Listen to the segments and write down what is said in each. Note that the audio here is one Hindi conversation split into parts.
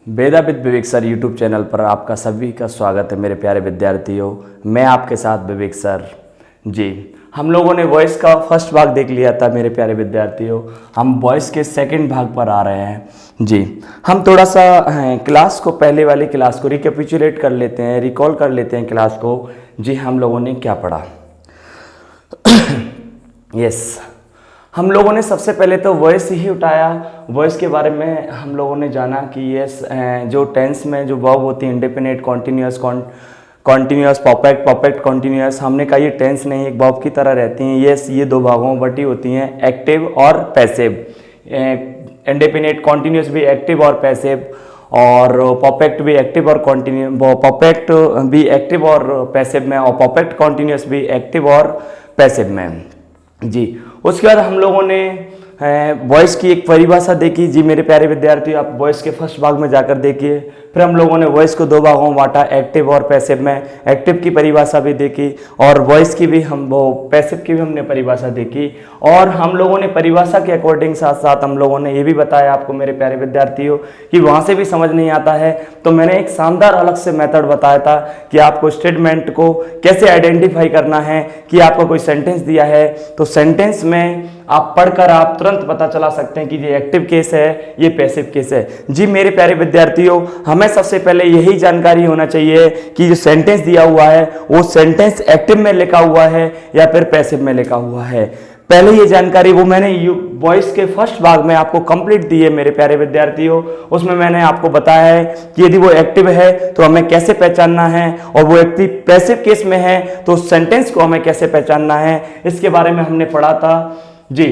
Veda with Vivek sir YouTube channel पर आपका सभी का स्वागत है मेरे प्यारे विद्यार्थियों। मैं आपके साथ विवेक सर जी। हम लोगों ने वॉइस का फर्स्ट भाग देख लिया था मेरे प्यारे विद्यार्थियों। हम वॉइस के सेकंड भाग पर आ रहे हैं जी। हम थोड़ा सा क्लास को, पहले वाली क्लास को रिकैपिचुलेट कर लेते हैं, रिकॉल कर लेते हैं क्लास को जी। हम लोगों ने क्या पढ़ा? यस हम लोगों ने सबसे पहले तो वॉइस ही उठाया। वॉइस के बारे में हम लोगों ने जाना कि यस जो टेंस में जो वर्ब होती है, indefinite, continuous, continuous, perfect continuous, हमने कहा ये टेंस नहीं, एक वर्ब की तरह रहती हैं। यस ये दो भागों में बटी होती हैं, एक्टिव और पैसिव। इंडेफिनिट, कॉन्टिन्यूअस भी एक्टिव और पैसिव, और परफेक्ट भी एक्टिव और परफेक्ट भी एक्टिव और पैसिव में, और परफेक्ट कॉन्टिन्यूअस भी एक्टिव और पैसिव में जी। उसके बाद हम लोगों ने वॉइस की एक परिभाषा देखी जी। मेरे प्यारे विद्यार्थियों, आप वॉइस के फर्स्ट भाग में जाकर देखिए। फिर हम लोगों ने वॉइस को दो भागों में बांटा, एक्टिव और पैसिव में। एक्टिव की परिभाषा भी देखी और वॉइस की भी पैसिव की भी हमने परिभाषा देखी। और हम लोगों ने परिभाषा के अकॉर्डिंग साथ साथ हम लोगों ने ये भी बताया आपको मेरे प्यारे विद्यार्थियों कि वहाँ से भी समझ नहीं आता है तो मैंने एक शानदार अलग से मेथड बताया था कि आपको स्टेटमेंट को कैसे आइडेंटिफाई करना है। कि आपको कोई सेंटेंस दिया है तो सेंटेंस में आप पढ़कर आप तुरंत पता चला सकते हैं कि ये एक्टिव केस है, ये पैसिव केस है जी। मेरे प्यारे विद्यार्थियों, हमें सबसे पहले यही जानकारी होना चाहिए कि जो सेंटेंस दिया हुआ है वो सेंटेंस एक्टिव में लिखा हुआ है या फिर पैसिव में लिखा हुआ है। पहले ये जानकारी वो मैंने वॉइस के फर्स्ट भाग में आपको कंप्लीट दी है मेरे प्यारे विद्यार्थियों। उसमें मैंने आपको बताया है कि यदि वो एक्टिव है तो हमें कैसे पहचानना है, और वो एक्टिव पैसिव केस में है तो सेंटेंस को हमें कैसे पहचानना है, इसके बारे में हमने पढ़ा था जी।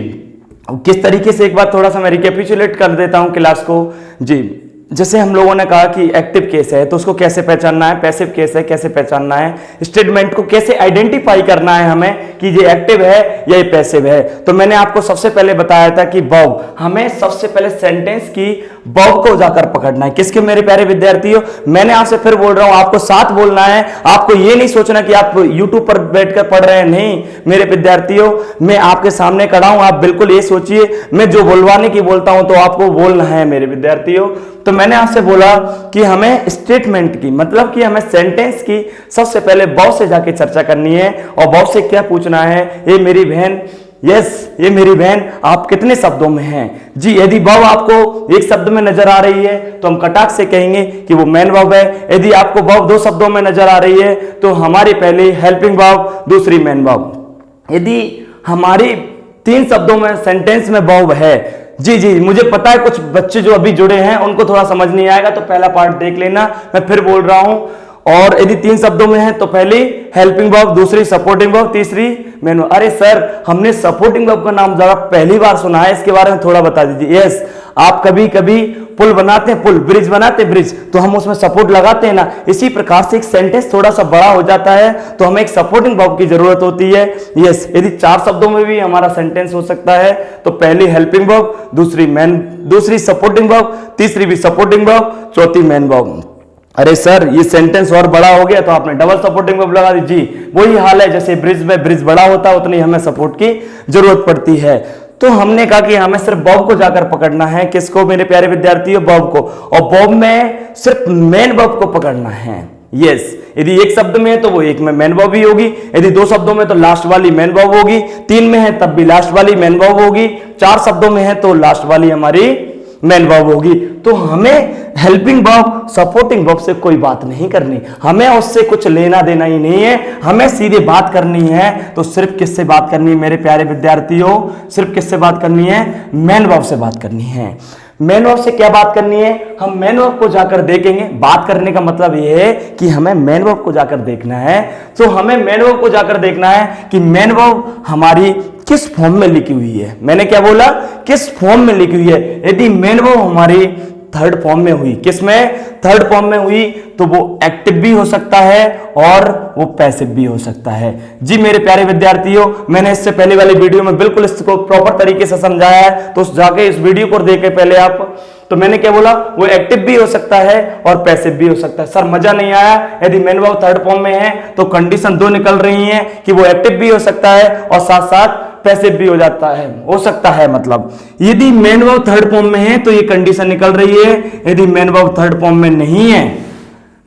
किस तरीके से, एक बार थोड़ा सा मैं रिकैपिचुलेट कर देता हूं क्लास को जी। जैसे हम लोगों ने कहा कि एक्टिव केस है तो उसको कैसे पहचानना है, पैसिव केस है कैसे पहचानना है, स्टेटमेंट को कैसे आइडेंटिफाई करना है हमें कि ये एक्टिव है या ये पैसिव है। तो मैंने आपको सबसे पहले बताया था कि वर्ब, हमें सबसे पहले सेंटेंस की वर्ब को जाकर पकड़ना है। किसके मेरे प्यारे विद्यार्थियों? मैंने आपसे फिर बोल रहा हूं, आपको साथ बोलना है। आपको ये नहीं सोचना कि आप यूट्यूब पर बैठकर पढ़ रहे हैं, नहीं मेरे विद्यार्थियों, मैं आपके सामने खड़ा हूं। आप बिल्कुल ये सोचिए मैं जो बुलवाने की बोलता हूं तो आपको बोलना है मेरे विद्यार्थियों। तो मैंने आपसे बोला कि हमें स्टेटमेंट की, मतलब कि हमें सेंटेंस की सबसे पहले वर्ब से जाके चर्चा करनी है। और वर्ब से क्या पूछना है? ये मेरी बहन, यस ये मेरी बहन आप कितने शब्दों में हैं जी। यदि वर्ब आपको एक शब्द में नजर आ रही है तो हम कटाक्ष से कहेंगे कि वो मेन वर्ब है। यदि आपको वर्ब दो शब्दों में नजर आ रही है तो हमारी पहली हेल्पिंग वर्ब, दूसरी मेन वर्ब। यदि हमारी तीन शब्दों में सेंटेंस में वर्ब है जी, मुझे पता है कुछ बच्चे जो अभी जुड़े हैं उनको थोड़ा समझ नहीं आएगा तो पहला पार्ट देख लेना, मैं फिर बोल रहा हूं। और यदि तीन शब्दों में है तो पहली हेल्पिंग वर्ब, दूसरी सपोर्टिंग वर्ब, तीसरी मेन वर्ब। अरे सर हमने सपोर्टिंग वर्ब का नाम जरा पहली बार सुना है, इसके बारे में थोड़ा बता दीजिए। यस आप कभी कभी पुल बनाते हैं, पुल, ब्रिज बनाते हैं, ब्रिज, तो हम उसमें सपोर्ट लगाते हैं ना। इसी प्रकार से एक सेंटेंस थोड़ा सा बड़ा हो जाता है तो हमें एक सपोर्टिंग वर्ब की जरूरत होती है। यस यदि चार शब्दों में भी हमारा सेंटेंस हो सकता है तो पहली हेल्पिंग वर्ब, दूसरी सपोर्टिंग वर्ब, तीसरी भी सपोर्टिंग वर्ब, चौथी मेन वर्ब। अरे सर ये सेंटेंस और बड़ा हो गया तो आपने डबल सपोर्टिंग वर्ब लगा दी जी। वही हाल है जैसे ब्रिज में ब्रिज बड़ा होता है उतनी हमें सपोर्ट की जरूरत पड़ती है। तो हमने कहा कि हमें सिर्फ वर्ब को जाकर पकड़ना है। किसको मेरे प्यारे विद्यार्थियों? वर्ब को। और वर्ब में सिर्फ मेन वर्ब को पकड़ना है। यस यदि एक शब्द में है तो वो एक में मेन वर्ब ही होगी, यदि दो शब्दों में तो लास्ट वाली मेन वर्ब होगी, तीन में है तब भी लास्ट वाली मेन वर्ब होगी, चार शब्दों में है तो लास्ट वाली हमारी मेन वर्ब होगी। तो हमें हेल्पिंग वर्ब, सपोर्टिंग वर्ब से कोई बात नहीं करनी, हमें उससे कुछ लेना देना ही नहीं है, हमें सीधे बात करनी है। तो सिर्फ किससे बात करनी है मेरे प्यारे विद्यार्थियों? सिर्फ किससे बात करनी है? मेन वर्ब से बात करनी है। मेन वर्ब से क्या बात करनी है? हम मेन वर्ब को जाकर देखेंगे। बात करने का मतलब यह है कि हमें मेन वर्ब को जाकर देखना है। तो हमें मेन वर्ब को जाकर देखना है कि मेन वर्ब हमारी किस फॉर्म में लिखी हुई है। मैंने क्या बोला? किस फॉर्म में लिखी हुई है। यदि मेन वर्ब हमारी थर्ड फॉर्म में हुई, किसमें? थर्ड फॉर्म में हुई तो वो एक्टिव भी हो सकता है और वो पैसिव भी हो सकता है जी। मेरे प्यारे विद्यार्थियों, मैंने इससे पहले वाली वीडियो में बिल्कुल इसको प्रॉपर तरीके से समझाया है, तो जाके इस वीडियो को देखे पहले आप। तो मैंने क्या बोला? वो एक्टिव भी हो सकता है और पैसिव भी हो सकता है। सर मजा नहीं आया? यदि मेन वर्ब थर्ड फॉर्म में है तो कंडीशन दो निकल रही है कि वो एक्टिव भी हो सकता है और साथ साथ पैसिव भी हो जाता है, हो सकता है। मतलब यदि मेन वर्ब थर्ड फॉर्म में है तो ये कंडीशन निकल रही है। यदि मेन वर्ब थर्ड फॉर्म में नहीं है,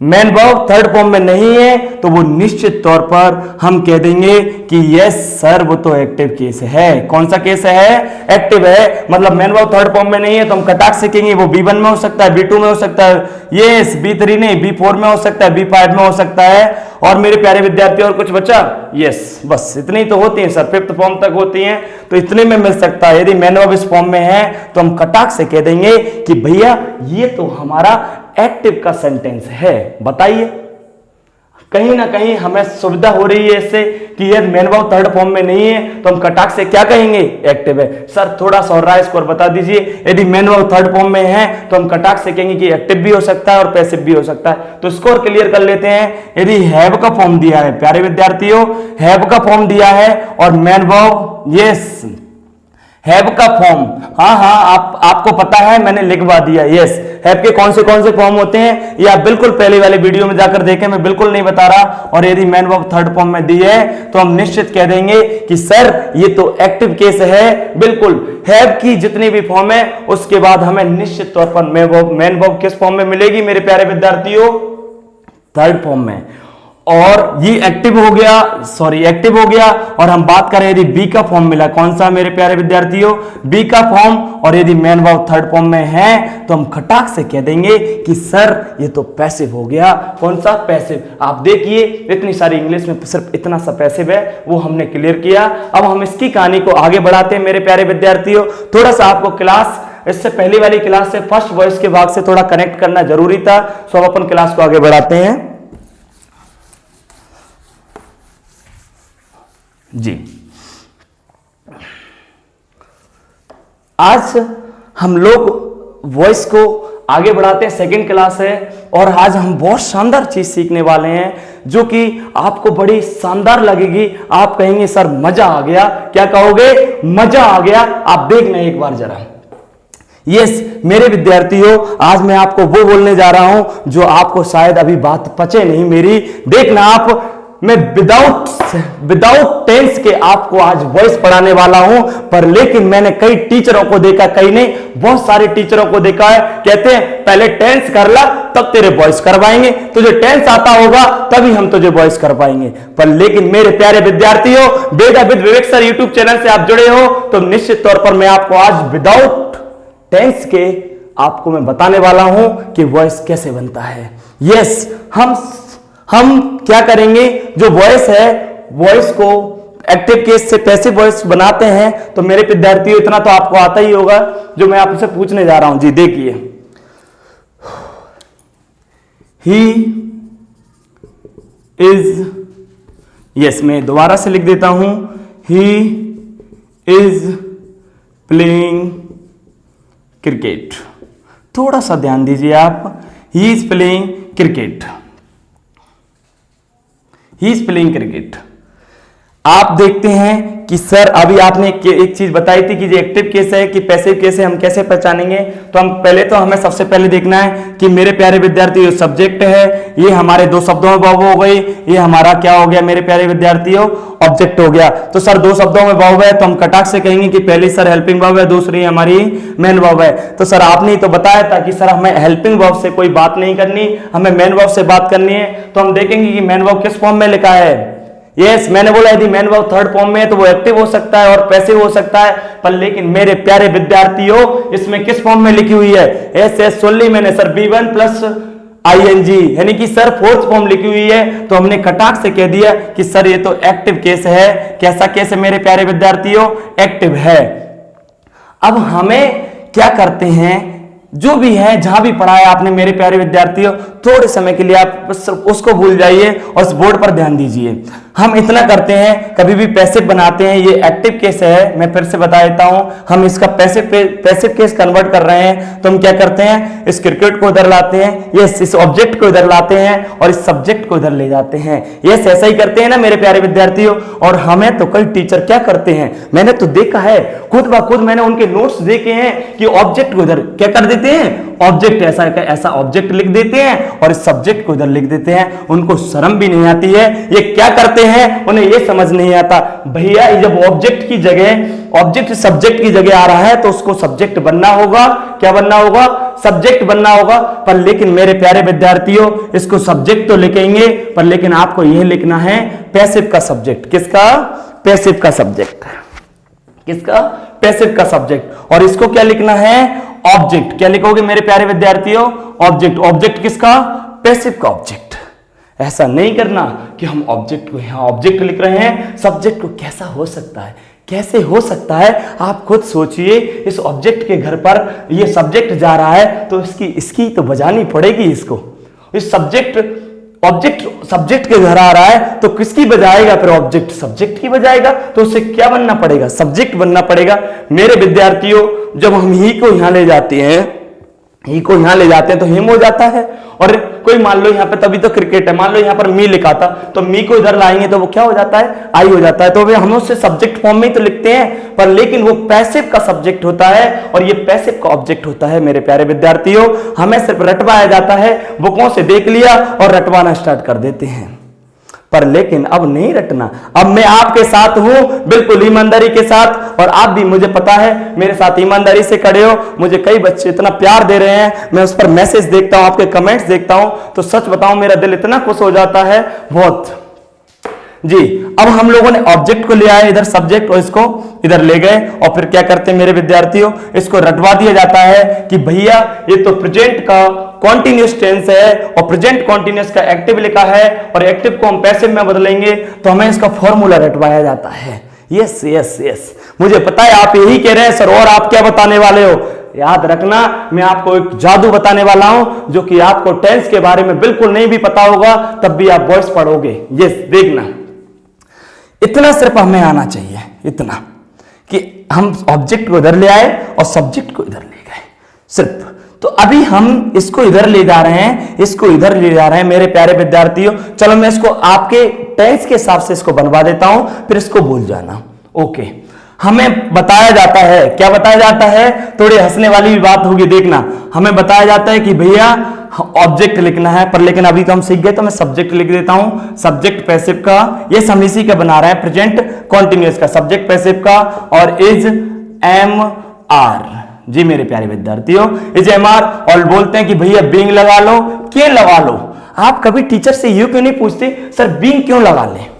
मेन वर्ब थर्ड फॉर्म में नहीं है, तो वो निश्चित तौर पर हम कह देंगे कि यस सर वो तो एक्टिव केस है। कौन सा केस है? एक्टिव है। मतलब मेन वर्ब थर्ड फॉर्म में नहीं है तो हम कटाक्ष से कहेंगे वो B1 में हो सकता है, B2 में हो सकता है, यस B3 नहीं B4 में हो सकता है, B5 में हो सकता है। और मेरे प्यारे विद्यार्थी और कुछ बचा? यस, बस इतनी तो होती है सर, फिफ्थ फॉर्म तक होती हैं, तो इतने में मिल सकता है। यदि मेन वर्ब इस फॉर्म में है तो हम कटाक्ष से कह देंगे कि भैया ये तो हमारा एक्टिव का सेंटेंस है। बताइए, कहीं ना कहीं हमें सुविधा हो रही है इससे कि ये मेन वर्ब थर्ड फॉर्म में नहीं है तो हम कटाक्ष से क्या कहेंगे? एक्टिव है। सर थोड़ा सा और राय स्कोर बता दीजिए। यदि मेन वर्ब थर्ड फॉर्म में है तो हम कटाक्ष से कहेंगे कि एक्टिव भी हो सकता है और पैसिव भी हो सकता है। तो स्कोर क्लियर कर लेते हैं। यदि हैव का फॉर्म दिया है, प्यारे विद्यार्थियों हैव का फॉर्म दिया है और मेन वर्ब यस हैव का फॉर्म, आपको पता है, मैंने लिखवा दिया। यस, हैव के कौन से फॉर्म होते हैं ये आप बिल्कुल पहले वाले वीडियो में जाकर देखें, मैं बिल्कुल नहीं बता रहा। और यदि मेन वर्ब थर्ड फॉर्म में दी है तो हम निश्चित कह देंगे कि सर ये तो एक्टिव केस है। बिल्कुल, हैव की जितनी भी फॉर्म है उसके बाद हमें निश्चित तौर पर मेन वर्ब किस फॉर्म में मिलेगी मेरे प्यारे विद्यार्थियों? थर्ड फॉर्म में। और ये एक्टिव हो गया। और हम बात करें यदि बी का फॉर्म मिला, कौन सा मेरे प्यारे विद्यार्थियों? बी का फॉर्म। और यदि मेन वर्ब थर्ड फॉर्म में है तो हम खटाक से कह देंगे कि सर ये तो पैसिव हो गया। कौन सा? पैसिव। आप देखिए इतनी सारी इंग्लिश में सिर्फ इतना सा पैसिव है, वो हमने क्लियर किया। अब हम इसकी कहानी को आगे बढ़ाते हैं मेरे प्यारे विद्यार्थियों। थोड़ा सा आपको क्लास इससे पहली वाली क्लास से फर्स्ट वॉइस के भाग से थोड़ा कनेक्ट करना जरूरी था, सो अब अपन क्लास को आगे बढ़ाते हैं जी। आज हम लोग वॉइस को आगे बढ़ाते हैं, सेकंड क्लास है और आज हम बहुत शानदार चीज सीखने वाले हैं जो कि आपको बड़ी शानदार लगेगी। आप कहेंगे सर मजा आ गया। क्या कहोगे? मजा आ गया। आप देखना एक बार जरा। यस मेरे विद्यार्थियों, आज मैं आपको वो बोलने जा रहा हूं जो आपको शायद अभी बात पचे नहीं मेरी। देखना आप, मैं विदाउट टेंस के आपको आज वॉइस पढ़ाने वाला हूं। पर लेकिन मैंने कई टीचरों को देखा, कई नहीं बहुत सारे टीचरों को देखा है, कहते हैं पहले टेंस कर ला तब तेरे वॉइस करवाएंगे, तुझे टेंस आता होगा तभी हम तुझे वॉइस कर पाएंगे। पर लेकिन मेरे प्यारे विद्यार्थियों, Veda with Vivek sir YouTube channel से आप जुड़े हो तो निश्चित तौर पर मैं आपको आज विदाउट टेंस के आपको मैं बताने वाला हूं कि वॉइस कैसे बनता है। यस, हम क्या करेंगे, जो वॉइस है वॉइस को एक्टिव केस से पैसिव वॉइस बनाते हैं। तो मेरे विद्यार्थियों इतना तो आपको आता ही होगा जो मैं आपसे पूछने जा रहा हूं जी। देखिए, ही इज, यस मैं दोबारा से लिख देता हूं, ही इज प्लेइंग क्रिकेट। थोड़ा सा ध्यान दीजिए आप, he is playing cricket, he is playing cricket. आप देखते हैं कि सर अभी आपने एक चीज बताई थी कि ये एक्टिव केस है कि पैसिव केस है, हम कैसे पहचानेंगे? तो हम पहले तो हमें सबसे पहले देखना है कि मेरे प्यारे विद्यार्थियों सब्जेक्ट है, ये हमारे दो शब्दों में बहु हो गई, ये हमारा क्या हो गया मेरे प्यारे विद्यार्थियों? ऑब्जेक्ट हो गया। तो सर दो शब्दों में बहु है तो हम कटाक्ष से कहेंगे कि पहली सर हेल्पिंग वर्ब है, दूसरी हमारी मेन वर्ब है। तो सर आपने तो बताया था कि सर हमें हेल्पिंग वर्ब से कोई बात नहीं करनी, हमें मेन वर्ब से बात करनी है। तो हम देखेंगे कि मेन वर्ब किस फॉर्म में लिखा है। यस, मैंने बोला यदि मेन वर्ब थर्ड फॉर्म में है तो वो एक्टिव हो सकता है और पैसिव हो सकता है। पर लेकिन मेरे प्यारे विद्यार्थियों इसमें किस फॉर्म में लिखी हुई है? एस सुन ली मैंने सर, B1 प्लस ING, यानी कि सर फोर्थ फॉर्म लिखी हुई है। तो हमने कटाक्ष से कह दिया कि सर ये तो एक्टिव केस है। कैसा केस है मेरे प्यारे विद्यार्थियों? एक्टिव है। अब हमें क्या करते हैं, जो भी है जहां भी पढ़ाया आपने मेरे प्यारे विद्यार्थियों, थोड़े समय के लिए आप उसको भूल जाइए और उस बोर्ड पर ध्यान दीजिए। हम इतना करते हैं, कभी भी पैसिव बनाते हैं, ये एक्टिव केस है, मैं फिर से बता देता हूं, हम इसका पैसिव केस कन्वर्ट कर रहे हैं। तो हम क्या करते हैं, इस क्रिकेट को इधर लाते हैं, यस इस ऑब्जेक्ट को इधर लाते हैं और इस सब्जेक्ट को इधर ले जाते हैं। यस ऐसा ही करते हैं ना मेरे प्यारे विद्यार्थियों। और हमें तो कई टीचर क्या करते हैं, मैंने तो देखा है खुद ब खुद, मैंने उनके नोट्स देखे हैं कि ऑब्जेक्ट को इधर क्या कर देते हैं, ऑब्जेक्ट ऐसा ऐसा ऑब्जेक्ट लिख देते हैं और इस सब्जेक्ट को इधर लिख देते हैं। उनको शर्म भी नहीं आती है, ये क्या करते हैं उन्हें ये समझ नहीं आता। भैया जब ऑब्जेक्ट की जगह ऑब्जेक्ट सब्जेक्ट की जगह आ रहा है तो उसको सब्जेक्ट बनना होगा। क्या बनना होगा? सब्जेक्ट बनना होगा। पर लेकिन मेरे प्यारे विद्यार्थियों, इसको सब्जेक्ट तो लिखेंगे पर लेकिन आपको यह लिखना है पैसिव का सब्जेक्ट। किसका? पैसिव का सब्जेक्ट। किसका? पैसिव का सब्जेक्ट। और इसको क्या लिखना है? ऑब्जेक्ट। क्या लिखोगे मेरे प्यारे विद्यार्थियों? ऑब्जेक्ट। ऑब्जेक्ट किसका? पैसिव का ऑब्जेक्ट। ऐसा नहीं करना कि हम ऑब्जेक्ट को यहां ऑब्जेक्ट लिख रहे हैं, सब्जेक्ट को कैसा हो सकता है? कैसे हो सकता है? आप खुद सोचिए। इस ऑब्जेक्ट के घर पर ये सब्जेक्ट जा रहा है तो इसकी तो बजानी पड़ेगी इसको। इस सब्जेक्ट के घर आ रहा है तो किसकी बजाएगा? फिर ऑब्जेक्ट सब्जेक्ट की बजाएगा। तो उसे क्या बनना पड़ेगा? सब्जेक्ट बनना पड़ेगा। मेरे विद्यार्थियों, जब हम ही को यहां ले जाते हैं, ही को यहां ले जाते हैं तो हिम हो जाता है। और कोई मान लो यहां पे तभी तो क्रिकेट है, मान लो यहां पर मी लिखा था तो मी को इधर लाएंगे तो वो क्या हो जाता है? आई हो जाता है। तो हम उससे सब्जेक्ट फॉर्म में ही तो लिखते हैं, पर लेकिन वो पैसिव का सब्जेक्ट होता है और ये पैसिव का ऑब्जेक्ट होता है। मेरे प्यारे विद्यार्थियों, हमें सिर्फ रटवाया जाता है, बुकों से देख लिया और रटवाना स्टार्ट कर देते हैं। पर लेकिन अब नहीं रटना। अब मैं आपके साथ हूं, बिल्कुल ईमानदारी के साथ, और आप भी, मुझे पता है, मेरे साथ ईमानदारी से खड़े हो। मुझे कई बच्चे इतना प्यार दे रहे हैं, मैं उस पर मैसेज देखता हूं, आपके कमेंट्स देखता हूं, तो सच बताऊं मेरा दिल इतना खुश हो जाता है, बहुत जी। अब हम लोगों ने ऑब्जेक्ट को ले आए इधर सब्जेक्ट और इसको इधर ले गए और फिर क्या करते हैं मेरे विद्यार्थियों? इसको रटवा दिया जाता है कि भैया ये तो प्रेजेंट का कॉन्टिन्यूस टेंस है और प्रेजेंट कॉन्टिन्यूस का एक्टिव लिखा है और एक्टिव को हम पैसिव में बदलेंगे तो हमें इसका फॉर्मूला रटवाया जाता है। यस यस यस, मुझे पता है आप यही कह रहे हैं सर, और आप क्या बताने वाले हो? याद रखना, मैं आपको एक जादू बताने वाला हूं जो कि आपको टेंस के बारे में बिल्कुल नहीं भी पता होगा, तब भी आप वॉइस पढ़ोगे। यस, देखना, इतना सिर्फ हमें आना चाहिए, इतना कि हम ऑब्जेक्ट को इधर ले आए और सब्जेक्ट को इधर ले गए, सिर्फ। तो अभी हम इसको इधर ले जा रहे हैं, इसको इधर ले जा रहे हैं मेरे प्यारे विद्यार्थियों। चलो मैं इसको आपके टेंस के हिसाब से इसको बनवा देता हूं, फिर इसको भूल जाना। ओके, हमें बताया जाता है, क्या बताया जाता है? थोड़ी हंसने वाली भी बात होगी, देखना। हमें बताया जाता है कि भैया ऑब्जेक्ट लिखना है, पर लेकिन अभी तो हम सीख गए तो मैं सब्जेक्ट लिख देता हूं। सब्जेक्ट पैसिव का, ये हम इसी का बना रहे हैं, प्रेजेंट कॉन्टिन्यूअस का, सब्जेक्ट पैसिव का, और इज एम आर। जी मेरे प्यारे विद्यार्थियों, इज एम आर। और बोलते हैं कि भैया बीइंग लगा लो। क्यों लगा लो? आप कभी टीचर से यू क्यों नहीं पूछते सर बीइंग क्यों लगा ले?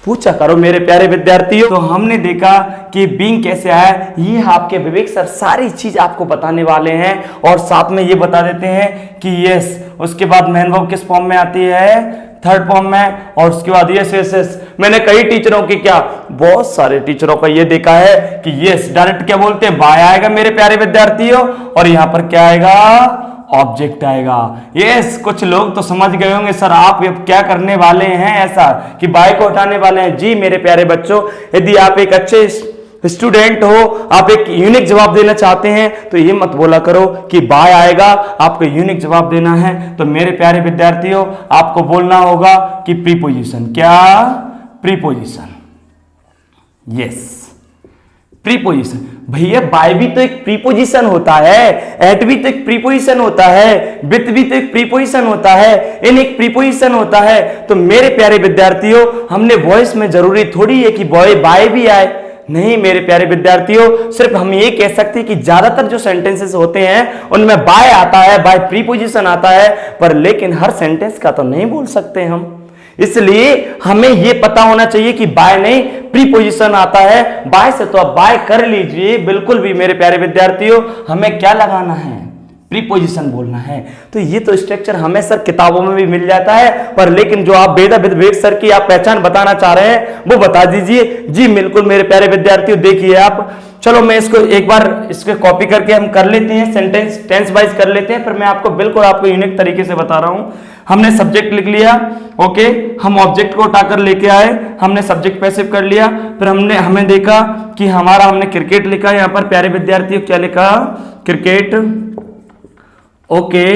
पूछा करो मेरे प्यारे विद्यार्थियों। तो हमने देखा कि बीइंग कैसे आया, ये आपके विवेक सर सारी चीज आपको बताने वाले हैं और साथ में ये बता देते हैं कि यस, उसके बाद मेन वर्ब किस फॉर्म में आती है? थर्ड फॉर्म में, और उसके बाद यस यस यस। मैंने कई टीचरों की, क्या बहुत सारे टीचरों का ये देखा है कि यस डायरेक्ट क्या बोलते हैं? बाय आएगा मेरे प्यारे विद्यार्थियों, और यहां पर क्या आएगा? ऑब्जेक्ट आएगा। यस, कुछ लोग तो समझ गए होंगे सर आप अब क्या करने वाले हैं, ऐसा कि बाय को हटाने वाले हैं। जी मेरे प्यारे बच्चों, यदि आप एक अच्छे स्टूडेंट हो, आप एक यूनिक जवाब देना चाहते हैं तो ये मत बोला करो कि बाय आएगा, आपको यूनिक जवाब देना है। तो मेरे प्यारे विद्यार्थियों, आपको बोलना होगा कि प्रीपोजिशन। क्या? प्रीपोजिशन। Yes, preposition. भैया बाय भी तो एक प्रीपोजिशन होता है, एट भी तो एक प्रीपोजिशन होता है, विथ भी तो एक प्रीपोजिशन होता है, इन एक प्रीपोजिशन होता है। तो मेरे प्यारे विद्यार्थियों, हमने वॉइस में जरूरी थोड़ी है कि बॉय बाय भी आए, नहीं मेरे प्यारे विद्यार्थियों, सिर्फ हम ये कह सकते हैं कि ज्यादातर जो सेंटेंसेस होते हैं उनमें बाय आता है, बाय प्रीपोजिशन आता है, पर लेकिन हर सेंटेंस का तो नहीं बोल सकते हम। इसलिए हमें यह पता होना चाहिए कि बाय नहीं, प्रीपोजिशन आता है। बाय से तो आप बाय कर लीजिए, बिल्कुल भी मेरे प्यारे विद्यार्थियों, हमें क्या लगाना है? प्रीपोजिशन बोलना है। तो ये तो स्ट्रक्चर हमें सर किताबों में भी मिल जाता है, पर लेकिन जो आप वेद सर की आप पहचान बताना चाह रहे हैं वो बता दीजिए। जी बिल्कुल मेरे प्यारे विद्यार्थियों, देखिए आप, चलो मैं इसको एक बार इसको कॉपी करके हम कर लेते हैं, सेंटेंस टेंस वाइज कर लेते हैं, फिर मैं आपको बिल्कुल आपको यूनिक तरीके से बता रहा हूं। हमने सब्जेक्ट लिख लिया, ओके, हम ऑब्जेक्ट को उठाकर लेके आए, हमने सब्जेक्ट पैसिव कर लिया, फिर हमें देखा कि हमने क्रिकेट लिखा, यहां पर प्यारे विद्यार्थियों क्या लिखा? क्रिकेट। ओके,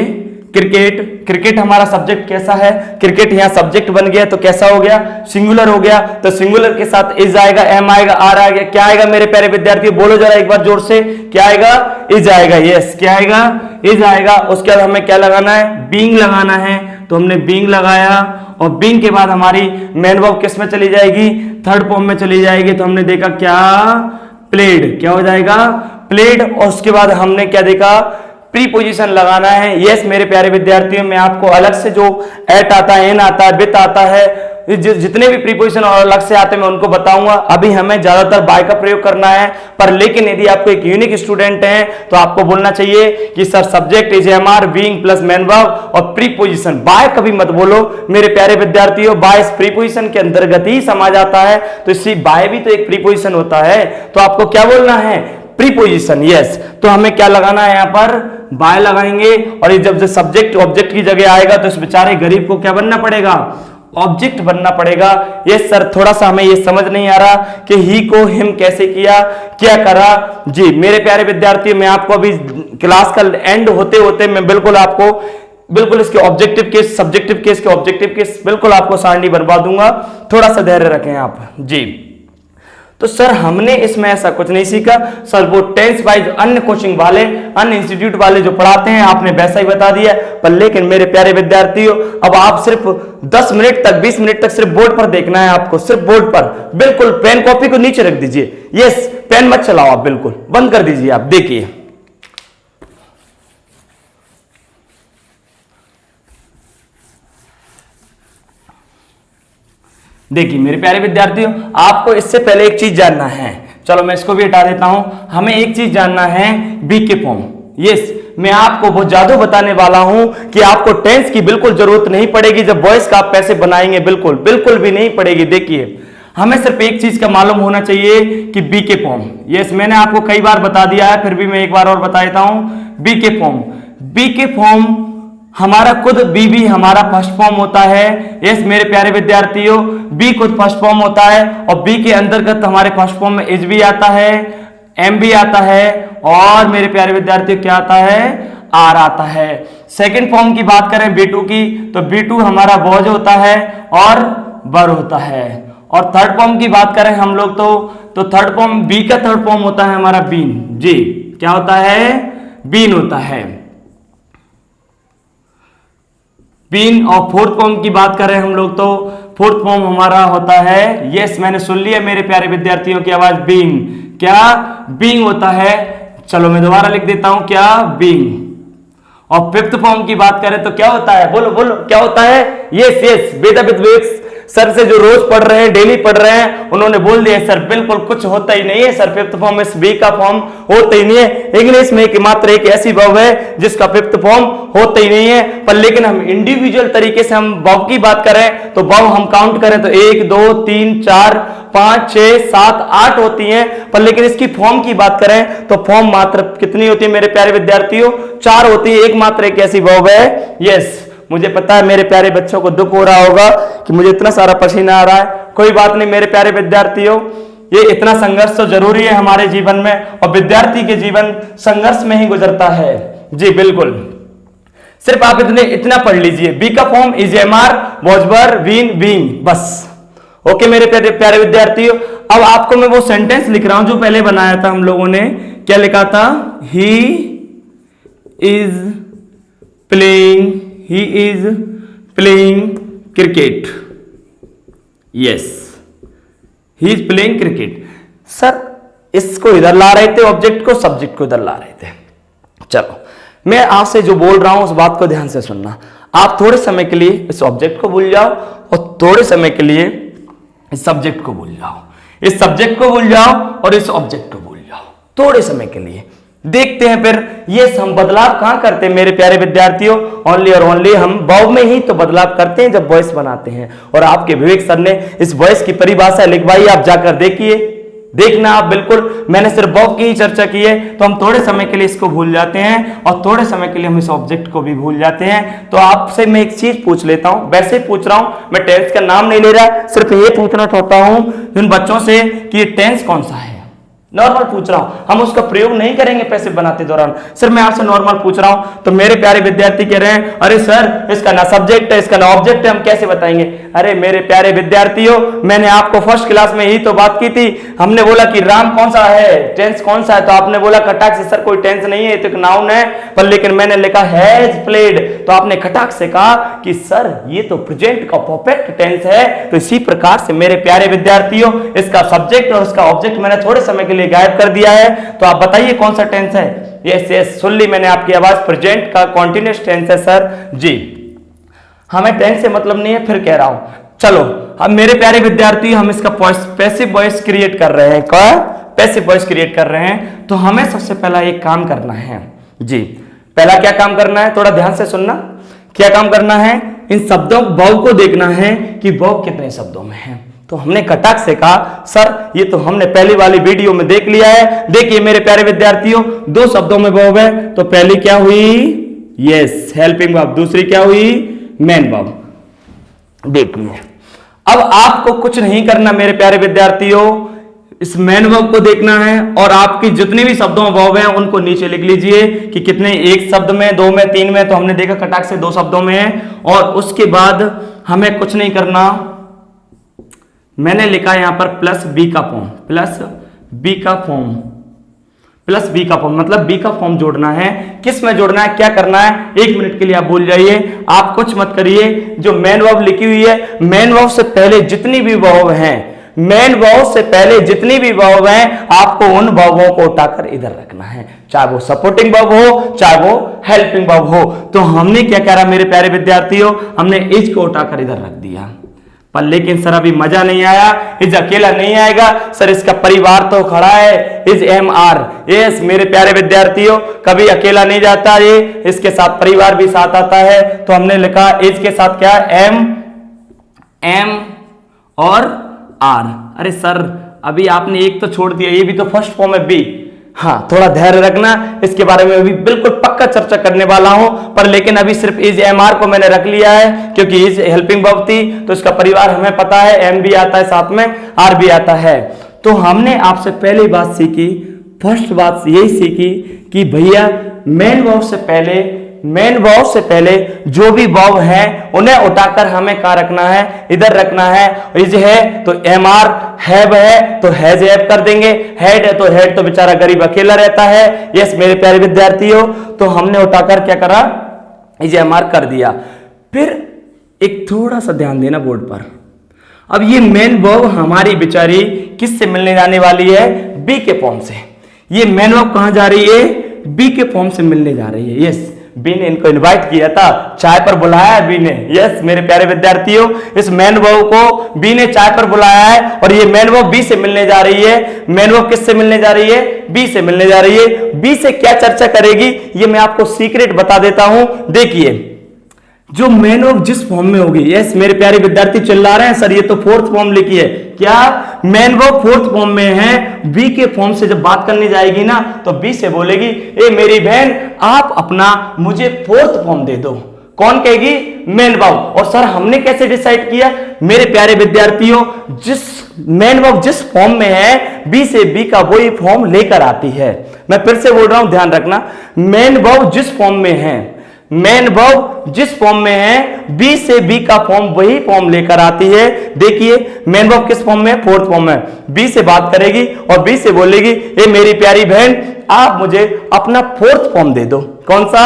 क्रिकेट, क्रिकेट हमारा सब्जेक्ट कैसा है, क्रिकेट यहाँ सब्जेक्ट बन गया तो कैसा हो गया, सिंगुलर हो गया, तो सिंगुलर के साथ इज आएगा, एम आएगा, आर आएगा, क्या आएगा मेरे प्यारे विद्यार्थी, बोलो जरा एक बार जोर से, क्या आएगा, इज आएगा, यस क्या आएगा, इज आएगा। उसके बाद हमें क्या लगाना है, बीइंग लगाना है, तो हमने बीइंग लगाया, और बीइंग के बाद हमारी मेन वर्ब किस में चली जाएगी, थर्ड फॉर्म में चली जाएगी, तो हमने देखा क्या, प्लेड, क्या हो जाएगा, प्लेड। और उसके बाद हमने क्या देखा, प्रीपोजिशन लगाना है। यस मेरे प्यारे विद्यार्थियों, मैं आपको अलग से जो एट आता है, एन आता है, विथ आता है, जितने भी प्रीपोजिशन और अलग से आते हैं मैं उनको बताऊंगा। अभी हमें ज्यादातर बाय का प्रयोग करना है, पर लेकिन यदि आपको एक यूनिक स्टूडेंट है तो आपको बोलना चाहिए कि sir subject is MR, being plus main verb और प्रीपोजिशन। बाय कभी मत बोलो मेरे प्यारे विद्यार्थियों, बाय प्रीपोजिशन के अंतर्गत ही समा जाता है, तो इसी बाय भी तो एक प्रीपोजिशन होता है, तो आपको क्या बोलना है, प्रीपोजिशन। यस, तो हमें क्या लगाना है, यहाँ पर बाय लगाएंगे, और ये जब सब्जेक्ट ऑब्जेक्ट की जगह आएगा तो इस बेचारे गरीब को क्या बनना पड़ेगा, ऑब्जेक्ट बनना पड़ेगा। ये सर थोड़ा सा हमें ये समझ नहीं आ रहा कि ही को हिम कैसे किया, क्या करा। जी मेरे प्यारे विद्यार्थी, मैं आपको अभी क्लास का एंड होते होते मैं बिल्कुल आपको बिल्कुल इसके ऑब्जेक्टिव केस, सब्जेक्टिव केस के ऑब्जेक्टिव केस बिल्कुल आपको सारणी बनवा दूंगा, थोड़ा सा धैर्य रखें आप। जी तो सर हमने इसमें ऐसा कुछ नहीं सीखा सर, वो टेंस वाइज अन्य कोचिंग वाले, अन्य इंस्टीट्यूट वाले जो पढ़ाते हैं आपने वैसा ही बता दिया, पर लेकिन मेरे प्यारे विद्यार्थियों अब आप सिर्फ 10 मिनट तक, 20 मिनट तक सिर्फ बोर्ड पर देखना है आपको, सिर्फ बोर्ड पर, बिल्कुल पेन कॉपी को नीचे रख दीजिए। यस, पेन मत चलाओ आप, बिल्कुल बंद कर दीजिए आप, देखिए देखिए मेरे प्यारे विद्यार्थियों, आपको इससे पहले एक चीज जानना है, चलो मैं इसको भी हटा देता हूं, हमें एक चीज जानना है बी के फॉर्म। यस, मैं आपको वो जादू बताने वाला हूं कि आपको टेंस की बिल्कुल जरूरत नहीं पड़ेगी जब वॉइस का आप पैसे बनाएंगे, बिल्कुल बिल्कुल भी नहीं पड़ेगी। देखिए हमें सिर्फ एक चीज का मालूम होना चाहिए कि बी के फॉर्म। यस, मैंने आपको कई बार बता दिया है, फिर भी मैं एक बार और बता देता हूं, बी के फॉर्म। बी के फॉर्म हमारा खुद बी भी हमारा फर्स्ट फॉर्म होता है। यस मेरे प्यारे विद्यार्थियों, बी खुद फर्स्ट फॉर्म होता है, और बी के अंतर्गत हमारे फर्स्ट फॉर्म में इज भी आता है, एम भी आता है, और मेरे प्यारे विद्यार्थियों क्या आता है, आर आता है। सेकंड फॉर्म की बात करें B2 की, तो B2 हमारा वॉज होता है और वर होता है। और थर्ड फॉर्म की बात करें हम लोग तो थर्ड फॉर्म, बी का थर्ड फॉर्म होता है हमारा बीन। जी क्या होता है, बीन होता है, बीन। और फोर्थ फॉर्म की बात करें हम लोग तो फोर्थ फॉर्म हमारा होता है, यस मैंने सुन लिया मेरे प्यारे विद्यार्थियों की आवाज, बीइंग। क्या, बीइंग होता है। चलो मैं दोबारा लिख देता हूं, क्या, बीइंग। और फिफ्थ फॉर्म की बात करें तो क्या होता है, बोलो बोलो क्या होता है, यस यस वेदा विद्वेक्स सर से जो रोज पढ़ रहे हैं, डेली पढ़ रहे हैं, उन्होंने बोल दिया सर बिल्कुल कुछ होता ही नहीं है सर, फिफ्थ फॉर्म इस बी का फॉर्म होता ही नहीं है। इंग्लिश में मात्र एक ऐसी वर्ब है जिसका फिफ्थ फॉर्म होता ही नहीं है, पर लेकिन हम इंडिविजुअल तरीके से हम वर्ब की बात करें तो वर्ब हम काउंट करें तो 1 2 3 4 5 6 7 8 होती हैं, पर लेकिन इसकी फॉर्म की बात करें तो फॉर्म मात्र कितनी होती है मेरे प्यारे विद्यार्थियों, 4 होती है। एक मात्र एक ऐसी वर्ब है, यस मुझे पता है मेरे प्यारे बच्चों को दुख हो रहा होगा कि मुझे इतना सारा पसीना आ रहा है, कोई बात नहीं मेरे प्यारे विद्यार्थियों, ये इतना संघर्ष तो जरूरी है हमारे जीवन में, और विद्यार्थी के जीवन संघर्ष में ही गुजरता है। जी बिल्कुल, सिर्फ आप इतना पढ़ लीजिए, बी का form is am are, was were, been, being, बस। ओके मेरे प्यारे विद्यार्थियों, अब आपको मैं वो सेंटेंस लिख रहा हूं जो पहले बनाया था हम लोगों ने, क्या लिखा था, he is playing, he is playing cricket, yes he is playing cricket। Sir इसको इधर ला रहे थे, ऑब्जेक्ट को, सब्जेक्ट को इधर ला रहे थे। चलो मैं आपसे जो बोल रहा हूं उस बात को ध्यान से सुनना, आप थोड़े समय के लिए इस ऑब्जेक्ट को भूल जाओ और थोड़े समय के लिए इस सब्जेक्ट को भूल जाओ, इस सब्जेक्ट को भूल जाओ और इस ऑब्जेक्ट को भूल जाओ थोड़े समय के लिए। देखते हैं फिर ये हम बदलाव कहां करते हैं मेरे प्यारे विद्यार्थियों, ओनली और ओनली हम वर्ब में ही तो बदलाव करते हैं जब वॉइस बनाते हैं। और आपके विवेक सर ने इस वॉइस की परिभाषा लिखवाई, आप जाकर देखिए, देखना आप बिल्कुल, मैंने सिर्फ वर्ब की ही चर्चा की है। तो हम थोड़े समय के लिए इसको भूल जाते हैं और थोड़े समय के लिए हम इस ऑब्जेक्ट को भी भूल जाते हैं। तो आपसे मैं एक चीज पूछ लेता हूं, वैसे ही पूछ रहा हूं, मैं टेंस का नाम नहीं ले रहा, सिर्फ ये पूछना चाहता हूं जिन बच्चों से कि ये टेंस कौन सा है। नॉर्मल पूछ रहा हूं, हम उसका प्रयोग नहीं करेंगे पैसिव बनाते दौरान। सर मैं आपसे नॉर्मल पूछ रहा हूं, तो मेरे प्यारे विद्यार्थी कह रहे हैं अरे सर इसका ना सब्जेक्ट है इसका ना ऑब्जेक्ट है, हम कैसे बताएंगे। अरे मेरे प्यारे विद्यार्थियों, मैंने आपको फर्स्ट क्लास में यही तो बात की थी। हमने बोला कि राम कौन सा है, टेंस कौन सा है, तो आपने बोला कटाक से सर कोई टेंस नहीं है, तो एक नाउन है, पर लेकिन मैंने लिखा हैज प्लेड, तो आपने कटाक से कहा कि सर ये तो प्रेजेंट का परफेक्ट टेंस है। तो इसी प्रकार से मेरे प्यारे विद्यार्थियों, इसका सब्जेक्ट और उसका ऑब्जेक्ट मैंने थोड़े समय के लिए गायब कर दिया है। तो आप बताइए कौन सा टेंस है। यस यस, सुन ली मैंने आपकी आवाज, प्रेजेंट का कॉन्टिन्यूअस टेंस है सर जी। हमें टेंस से मतलब नहीं है, फिर कह रहा हूं। चलो अब मेरे प्यारे विद्यार्थी, हम इसका पैसिव वॉइस क्रिएट कर रहे हैं। क्या पैसिव वॉइस क्रिएट कर रहे हैं, तो हमें सबसे पहला एक काम करना है जी। पहला क्या काम करना है, थोड़ा ध्यान से सुनना। क्या काम करना है, इन शब्दों वर्ब को देखना है कि वर्ब कितने शब्दों में है। तो हमने कटाक से कहा सर ये तो हमने पहली वाली वीडियो में देख लिया है। देखिए मेरे प्यारे विद्यार्थियों, 2 शब्दों में वर्ब है। तो पहली क्या हुई, यस हेल्पिंग वर्ब, दूसरी क्या हुई, मेन वर्ब। देखिए अब आपको कुछ नहीं करना मेरे प्यारे विद्यार्थियों, इस मेन वर्ब को देखना है और आपकी जितने भी शब्दों में वर्ब हैं उनको नीचे लिख लीजिए कि कितने, एक शब्द में, 2 में, 3 में। तो हमने देखा कटाक से 2 शब्दों में है। और उसके बाद हमें कुछ नहीं करना, मैंने लिखा यहां पर प्लस बी का फॉर्म, प्लस बी का फॉर्म, प्लस बी का फॉर्म, मतलब बी का फॉर्म जोड़ना है। किस में जोड़ना है, क्या करना है, 1 मिनट के लिए आप भूल जाइए, आप कुछ मत करिए। जो मेन वर्ब लिखी हुई है, मेन वर्ब से पहले जितनी भी वर्ब हैं, मेन वर्ब से पहले जितनी भी वर्ब हैं, आपको उन वर्बों को उठाकर इधर रखना है, चाहे वो सपोर्टिंग वर्ब हो चाहे वो हेल्पिंग वर्ब हो। तो हमने क्या करा मेरे प्यारे विद्यार्थियों, हमने इज को उठाकर इधर रख दिया। पर लेकिन सर अभी मजा नहीं आया, इज अकेला नहीं आएगा सर, इसका परिवार तो खड़ा है, इज एम आर। यस मेरे प्यारे विद्यार्थियों, कभी अकेला नहीं जाता ये, इसके साथ परिवार भी साथ आता है। तो हमने लिखा इज के साथ क्या, एम और आर। अरे सर अभी आपने एक तो छोड़ दिया, ये भी तो फर्स्ट फॉर्म है बी। हाँ थोड़ा धैर्य रखना, इसके बारे में अभी बिल्कुल पक्का चर्चा करने वाला हूं। पर लेकिन अभी सिर्फ इज एम आर को मैंने रख लिया है, क्योंकि इज हेल्पिंग वर्ब थी तो इसका परिवार हमें पता है, एम भी आता है साथ में, आर भी आता है। तो हमने आपसे पहली बात सीखी, फर्स्ट बात यही सीखी कि भैया मेन वर्ब से पहले, मेन वर्ब से पहले जो भी वर्ब है उन्हें उठाकर हमें कहां रखना है, इधर रखना है। इज है तो एम आर, हैव है तो हैज हैव कर देंगे, हेड है तो हेड तो बेचारा गरीब अकेला रहता है। यस मेरे प्यारे विद्यार्थियों, तो हमने उठाकर क्या करा, इज एम आर कर दिया। फिर एक थोड़ा सा ध्यान देना बोर्ड पर, अब ये मेन वर्ब हमारी बेचारी किससे मिलने जाने वाली है, बी के फॉर्म से। ये मेन वर्ब कहां जा रही है, बी के फॉर्म से मिलने जा रही है। यस बी ने इनको इनवाइट किया था, चाय पर बुलाया है बी ने। यस मेरे प्यारे विद्यार्थियों, इस मेन वर्ब को बी ने चाय पर बुलाया है और ये मेन वर्ब बी से मिलने जा रही है। मेन वर्ब किससे मिलने जा रही है, बी से मिलने जा रही है। बी से क्या चर्चा करेगी ये मैं आपको सीक्रेट बता देता हूं। देखिए जो मेन वर्ब जिस फॉर्म में होगी, यस मेरे प्यारे विद्यार्थी चिल्ला रहे हैं सर ये तो फोर्थ फॉर्म लिखी है, क्या मेन वर्ब फोर्थ फॉर्म में है, बी के फॉर्म से जब बात करनी जाएगी ना तो बी से बोलेगी ए मेरी बहन आप अपना मुझे फोर्थ फॉर्म दे दो। कौन कहेगी, मेन वर्ब। और सर हमने कैसे डिसाइड किया, मेरे प्यारे विद्यार्थियों जिस मेन वर्ब जिस फॉर्म में है, बी से बी का वही फॉर्म लेकर आती है। मैं फिर से बोल रहा हूं ध्यान रखना, मेन वर्ब जिस फॉर्म में है, मेन वर्ब जिस फॉर्म में है, बी से बी का फॉर्म वही फॉर्म लेकर आती है। देखिए मेन वर्ब किस फॉर्म में, फोर्थ फॉर्म में। बी से बात करेगी और बी से बोलेगी ए मेरी प्यारी बहन आप मुझे अपना फोर्थ फॉर्म दे दो। कौन सा,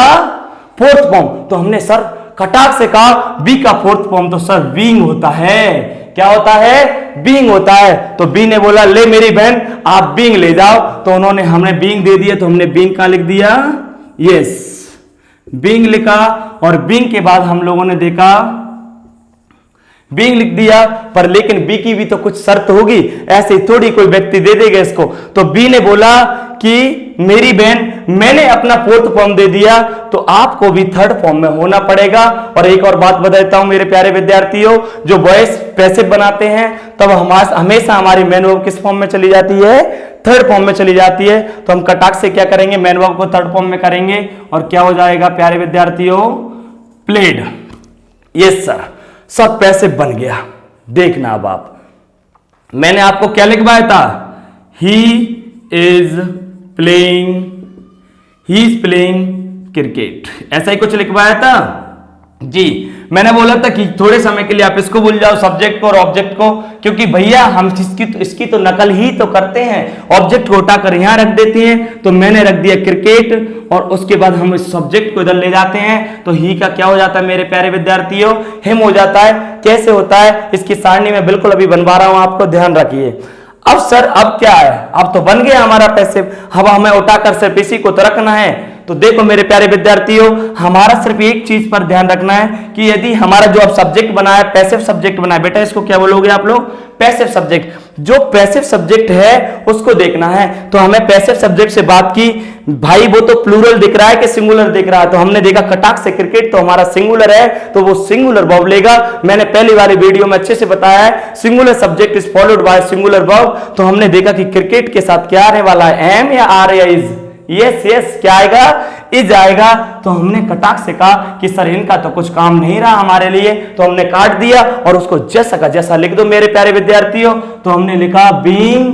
फोर्थ फॉर्म। तो हमने सर कटाक से कहा बी का फोर्थ फॉर्म तो सर बीइंग होता है। क्या होता है, बीइंग होता है। तो बी ने बोला ले मेरी बहन आप बीइंग ले जाओ, तो उन्होंने हमें बीइंग दे दिया, तो हमने बीइंग का लिख दिया, यस बीइंग लिखा। और बीइंग के बाद हम लोगों ने देखा बीइंग लिख दिया, पर लेकिन बी की भी तो कुछ शर्त होगी, ऐसे ही थोड़ी कोई व्यक्ति दे देगा इसको। तो बी ने बोला कि मेरी बहन मैंने अपना फोर्थ फॉर्म दे दिया तो आपको भी थर्ड फॉर्म में होना पड़ेगा। और एक और बात बताता हूं मेरे प्यारे विद्यार्थियों, जो वॉइस पैसिव बनाते हैं तब हमेशा हमारी मेन वर्ब किस फॉर्म में चली जाती है, थर्ड फॉर्म में चली जाती है। तो हम कटाक से क्या करेंगे, मेन वर्ब को थर्ड फॉर्म में करेंगे और क्या हो जाएगा प्यारे विद्यार्थियों, प्लेड। यस सर सब पैसिव बन गया। देखना अब आप, मैंने आपको क्या लिखवाया था, he is playing, he is playing cricket, ऐसा ही कुछ लिखवाया था जी। मैंने बोला था कि थोड़े समय के लिए आप इसको भूल जाओ, सब्जेक्ट को और ऑब्जेक्ट को, क्योंकि भैया हम इसकी तो नकल ही तो करते हैं, ऑब्जेक्ट को उठाकर यहां रख देते हैं, तो मैंने रख दिया क्रिकेट और उसके बाद हम इस सब्जेक्ट को इधर ले जाते हैं, तो ही का क्या हो जाता है मेरे प्यारे विद्यार्थियों, हिम हो जाता है। कैसे होता है इसकी सारणी में बिल्कुल अभी बनवा रहा हूं, आपको ध्यान रखिए। अब सर अब क्या है, अब तो बन गया हमारा पैसिव, अब हमें उठाकर सिर्फ इसी को तो रखना है। तो देखो मेरे प्यारे विद्यार्थियों, हमारा सिर्फ एक चीज पर ध्यान रखना है कि यदि हमारा जो अब सब्जेक्ट बना है पैसिव सब्जेक्ट बना है, बेटा इसको क्या बोलोगे आप लोग, पैसिव सब्जेक्ट। जो पैसिव सब्जेक्ट है उसको देखना है। तो हमें पैसिव सब्जेक्ट से बात की, भाई वो तो प्लूरल दिख रहा है कि सिंगुलर दिख रहा है, तो हमने देखा कटाक से क्रिकेट तो हमारा सिंगुलर है, तो वो सिंगुलर वर्ब लेगा। मैंने पहली वाली वीडियो में अच्छे से बताया है, singular subject is followed by singular verb. तो हमने देखा कि क्रिकेट के साथ क्या आने वाला है, एम या आर या इज, यस यस क्या आएगा, इज आएगा। तो हमने कटाक से कहा कि सर इनका तो कुछ काम नहीं रहा हमारे लिए, तो हमने काट दिया और उसको जैसा का जैसा लिख दो मेरे प्यारे विद्यार्थियों। तो हमने लिखा बीइंग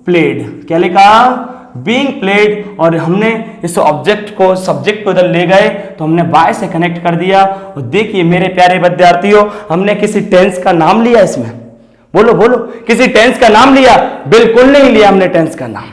प्लेड, क्या लिखा, बीइंग प्लेड, और हमने इस ऑब्जेक्ट को सब्जेक्ट को इधर ले गए, तो हमने बाय से कनेक्ट कर दिया। और देखिए मेरे प्यारे विद्यार्थियों, हमने किसी टेंस का नाम लिया इसमें, बोलो बोलो, किसी टेंस का नाम लिया, बिल्कुल नहीं लिया हमने टेंस का नाम।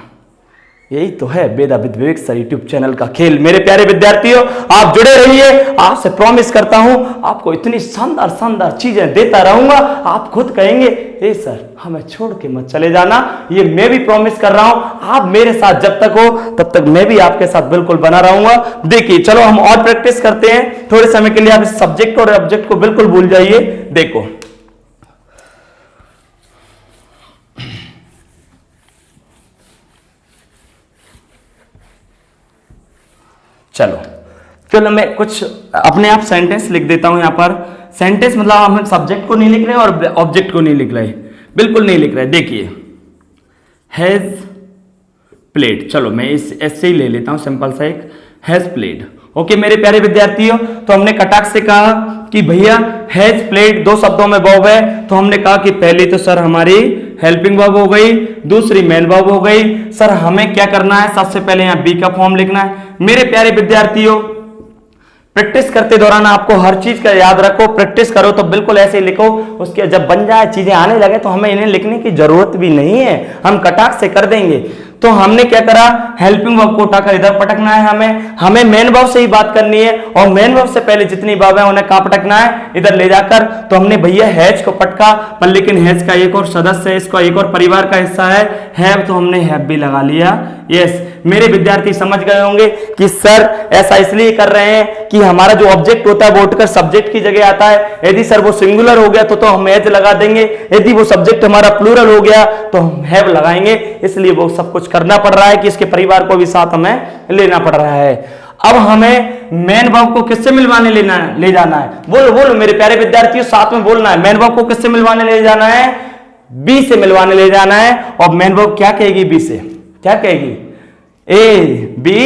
यही तो है Veda with Vivek sir YouTube channel का खेल। मेरे प्यारे विद्यार्थियों आप जुड़े रहिए, आपसे प्रॉमिस करता हूं आपको इतनी शानदार शानदार चीजें देता रहूंगा, आप खुद कहेंगे ए सर हमें छोड़ के मत चले जाना। ये मैं भी प्रॉमिस कर रहा हूं, आप मेरे साथ जब तक हो तब तक मैं भी आपके साथ बिल्कुल बना रहूंगा। देखिए चलो हम और प्रैक्टिस करते हैं थोड़े समय के लिए, आप इस सब्जेक्ट और ऑब्जेक्ट को बिल्कुल भूल जाइए। देखो चलो मैं कुछ अपने आप सेंटेंस लिख देता हूं यहां पर। सेंटेंस मतलब हम सब्जेक्ट को नहीं लिख रहे और ऑब्जेक्ट को नहीं लिख रहे, बिल्कुल नहीं लिख रहे। देखिए हैज प्लेड, चलो मैं इस ऐसे ही ले लेता हूं सिंपल सा एक, हैज प्लेड। ओके मेरे प्यारे विद्यार्थियों, तो हमने कटाक से कहा कि भैया हैज प्लेड दो शब्दों में वर्ब है, तो हमने कहा कि पहली तो सर हमारी हेल्पिंग वर्ब हो गई, दूसरी मेन वर्ब हो गई। सर हमें क्या करना है, सबसे पहले यहां बी का फॉर्म लिखना है। मेरे प्यारे विद्यार्थियों प्रैक्टिस करते दौरान आपको हर चीज का याद रखो, प्रैक्टिस करो तो बिल्कुल ऐसे ही लिखो, उसके जब बन जाए चीजें आने लगे तो हमें इन्हें लिखने की जरूरत भी नहीं है, हम कटाक से कर देंगे। तो हमने क्या करा, हेल्पिंग वर्ब को उठाकर इधर पटकना है, हमें मेन वर्ब से ही बात करनी है, और मेन वर्ब से पहले जितनी वर्ब है उन्हें कहां पटकना है, इधर ले जाकर। तो हमने भैया हैज को पटका, पर लेकिन हैज का एक और सदस्य है, इसका एक और परिवार का हिस्सा है हैव, तो हमने हैव भी लगा लिया। यस मेरे विद्यार्थी समझ गए होंगे कि सर ऐसा इसलिए कर रहे हैं कि हमारा जो ऑब्जेक्ट होता है वो उठकर सब्जेक्ट की जगह आता है। यदि सर वो सिंगुलर हो गया तो हम हैज लगा देंगे, यदि वो सब्जेक्ट हमारा प्लूरल हो गया तो हम हैव लगाएंगे। इसलिए वो सब कुछ करना पड़ रहा है कि इसके परिवार को भी साथ हमें लेना पड़ रहा है। अब हमें मेन वर्ब को किससे मिलवाने ले जाना है, बोलो बोलो मेरे प्यारे विद्यार्थियों, साथ में बोलना है। मेन वर्ब को किससे मिलवाने ले जाना है, बी से मिलवाने ले जाना है। और मेन वर्ब क्या कहेगी, बी से क्या कहेगी, ए बी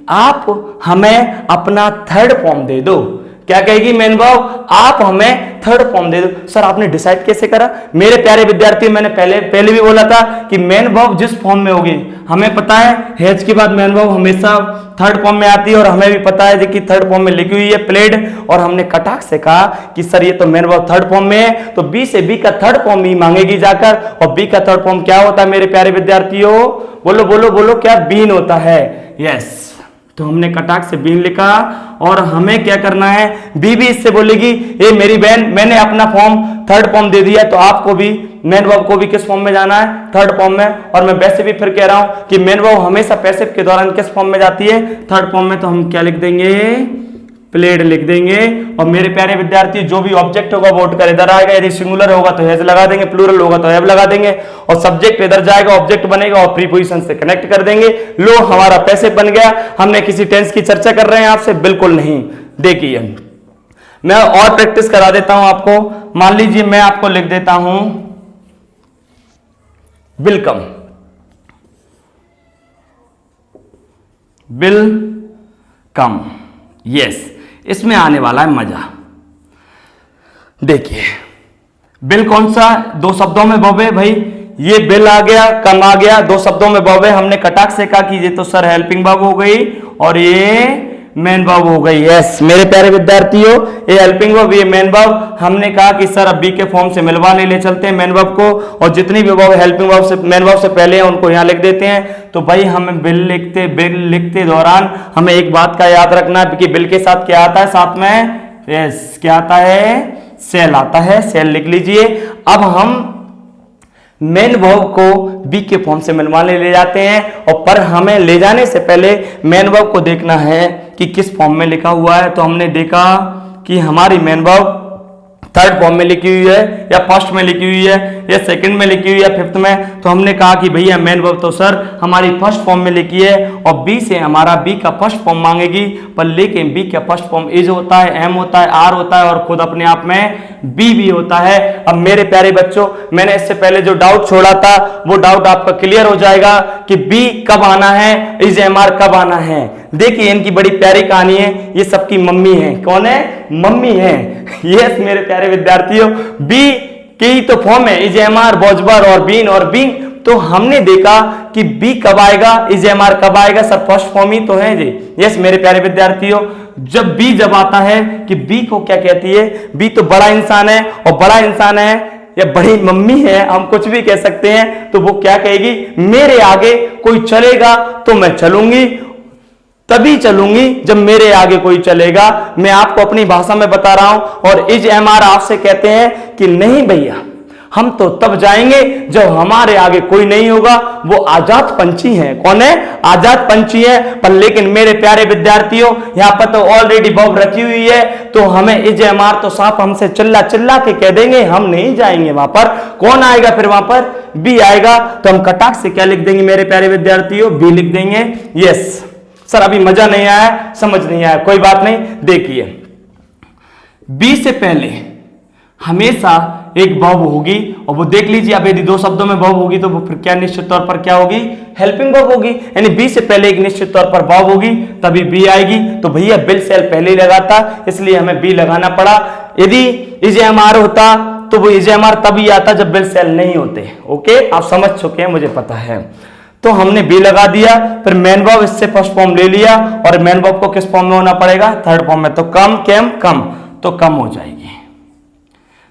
आप हमें अपना थर्ड फॉर्म दे दो। क्या कहेगी मेन वर्ब, आप हमें थर्ड फॉर्म दे दो। सर आपने डिसाइड कैसे करा, मेरे प्यारे विद्यार्थी मैंने पहले भी बोला था कि मेन वर्ब जिस फॉर्म में होगी, हमें पता है हैज के बाद मेन वर्ब हमेशा थर्ड फॉर्म में आती है, और हमें भी पता है कि थर्ड फॉर्म में लिखी हुई है प्लेड। और हमने कटाक से कहा कि सर ये तो मेन वर्ब थर्ड फॉर्म में है, तो बी से बी का थर्ड फॉर्म ही मांगेगी जाकर। और बी का थर्ड फॉर्म क्या होता है मेरे प्यारे विद्यार्थियों, बोलो बोलो बोलो, क्या बीन होता है। यस तो हमने कटाक से बीन लिखा, और हमें क्या करना है, बी भी इससे बोलेगी ए मेरी बहन मैंने अपना फॉर्म थर्ड फॉर्म दे दिया, तो आपको भी मेन वर्ब को भी किस फॉर्म में जाना है, थर्ड फॉर्म में। और मैं वैसे भी फिर कह रहा हूं कि मेन वर्ब हमेशा पैसिव के दौरान किस फॉर्म में जाती है, थर्ड फॉर्म में। तो हम क्या लिख देंगे, प्लेड लिख देंगे। और मेरे प्यारे विद्यार्थी जो भी ऑब्जेक्ट होगा वो उठकर इधर आएगा, यदि सिंगुलर होगा तो हैज लगा देंगे, प्लूरल होगा तो हैव लगा देंगे, और सब्जेक्ट इधर जाएगा, ऑब्जेक्ट बनेगा और प्रीपोजिशन से कनेक्ट कर देंगे। लो हमारा पैसिव बन गया। हमने किसी टेंस की चर्चा कर रहे हैं आपसे, बिल्कुल नहीं। देखिए मैं और प्रैक्टिस करा देता हूं आपको। मान लीजिए मैं आपको लिख देता हूं वेलकम, वेलकम, यस इसमें आने वाला है मजा। देखिए बिल कौन सा, दो शब्दों में वर्ब है भाई, ये बिल आ गया, कम आ गया, दो शब्दों में वर्ब है। हमने कटाक्ष से कहा कि ये तो सर हेल्पिंग वर्ब हो गई और ये मेन वर्ब हो गई। यस मेरे प्यारे विद्यार्थियों, ये हेल्पिंग वर्ब, ये मेन वर्ब। हमने कहा कि सर अब बी के फॉर्म से मिलवाने ले चलते हैं मेन वर्ब को, और जितनी भी वर्ब हेल्पिंग वर्ब से मेन वर्ब से पहले हैं उनको यहाँ लिख देते हैं। तो भाई हमें बिल लिखते दौरान हमें एक बात का याद रखना कि बिल के साथ क्या आता है, साथ में यस क्या आता है, सेल आता है। सेल लिख लीजिए। अब हम मेन वर्ब को बी के फॉर्म से मिलवाने ले जाते हैं, और पर हमें ले जाने से पहले मेन वर्ब को देखना है कि किस फॉर्म में लिखा हुआ है। तो हमने देखा कि हमारी मेन वर्ब थर्ड फॉर्म में लिखी हुई है, या फर्स्ट में लिखी हुई है, या सेकंड में लिखी हुई है, फिफ्थ में। तो हमने कहा कि भैया मेन वर्ब तो सर हमारी फर्स्ट फॉर्म में लिखी है, और बी से हमारा बी का फर्स्ट फॉर्म मांगेगी। पर लेकिन बी का फर्स्ट फॉर्म इज होता है, एम होता है, आर होता है, और खुद अपने आप में बी भी होता है। अब मेरे प्यारे बच्चों, मैंने इससे पहले जो डाउट छोड़ा था वो डाउट आपका क्लियर हो जाएगा कि बी कब आना है, इज एम आर कब आना है। देखिए इनकी बड़ी प्यारी कहानी है। ये सबकी मम्मी है। कौन है? मम्मी है। यस मेरे प्यारे विद्यार्थियों, बी की तो फॉर्म है इज एम आर, बॉजबर और बीन और बींग। तो हमने देखा कि बी कब आएगा, इज एम आर कब आएगा, सब फर्स्ट फॉर्म ही तो है जी। यस मेरे प्यारे विद्यार्थियों, जब आता है कि बी को क्या कहती है, बी तो बड़ा इंसान है, और बड़ा इंसान है या बड़ी मम्मी है, हम कुछ भी कह सकते हैं। तो वो क्या कहेगी, मेरे आगे कोई चलेगा तो मैं चलूंगी, तभी चलूंगी जब मेरे आगे कोई चलेगा। मैं आपको अपनी भाषा में बता रहा हूं। और इज एम आर आपसे कहते हैं कि नहीं भैया, हम तो तब जाएंगे जब हमारे आगे कोई नहीं होगा। वो आजाद पंछी हैं। कौन है? आजाद पंछी है। पर लेकिन मेरे प्यारे विद्यार्थियों, यहां पर तो ऑलरेडी वर्ब रखी हुई है, तो हमें इज एम आर तो साफ हमसे चिल्ला चिल्ला के कह देंगे हम नहीं जाएंगे वहां पर। कौन आएगा फिर वहां पर? बी आएगा। तो हम कटाक्ष से क्या लिख देंगे मेरे प्यारे विद्यार्थियों? बी लिख देंगे। यस सर अभी मजा नहीं आया, समझ नहीं आया, कोई बात नहीं। देखिए बी से पहले हमेशा एक वर्ब होगी, और वो देख लीजिए। अब यदि दो शब्दों में वर्ब होगी तो वो फिर क्या निश्चित तौर पर क्या होगी? हेल्पिंग वर्ब होगी। यानी बी से पहले एक निश्चित तौर पर वर्ब होगी, तभी बी आएगी। तो भैया बिल सेल पहले ही लगाता, इसलिए हमें बी लगाना पड़ा। यदि इज एम आर होता तो वो इज एम आर तभी आता जब बिल सेल नहीं होते। ओके आप समझ चुके हैं, मुझे पता है। तो हमने बी लगा दिया, फिर मेन वर्ब इससे फर्स्ट फॉर्म ले लिया, और मेन वर्ब को किस फॉर्म में होना पड़ेगा? थर्ड फॉर्म में। तो कम केम कम, तो कम हो जाएगी।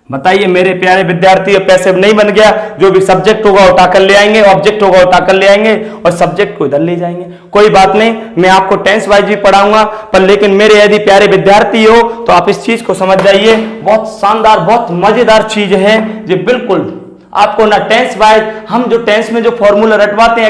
बताइए मेरे प्यारे विद्यार्थी, पैसिव नहीं बन गया। जो भी सब्जेक्ट होगा उठाकर ले आएंगे, ऑब्जेक्ट होगा उठाकर ले आएंगे, और सब्जेक्ट को इधर ले जाएंगे। कोई बात नहीं, मैं आपको टेंस वाइज भी पढ़ाऊंगा। पर लेकिन मेरे यदि प्यारे विद्यार्थी हो तो आप इस चीज को समझ जाइए, बहुत शानदार बहुत मजेदार चीज है जी। बिल्कुल आपको ना टेंस वाइज, हम जो टेंस में जो फॉर्मूला रटवाते हैं,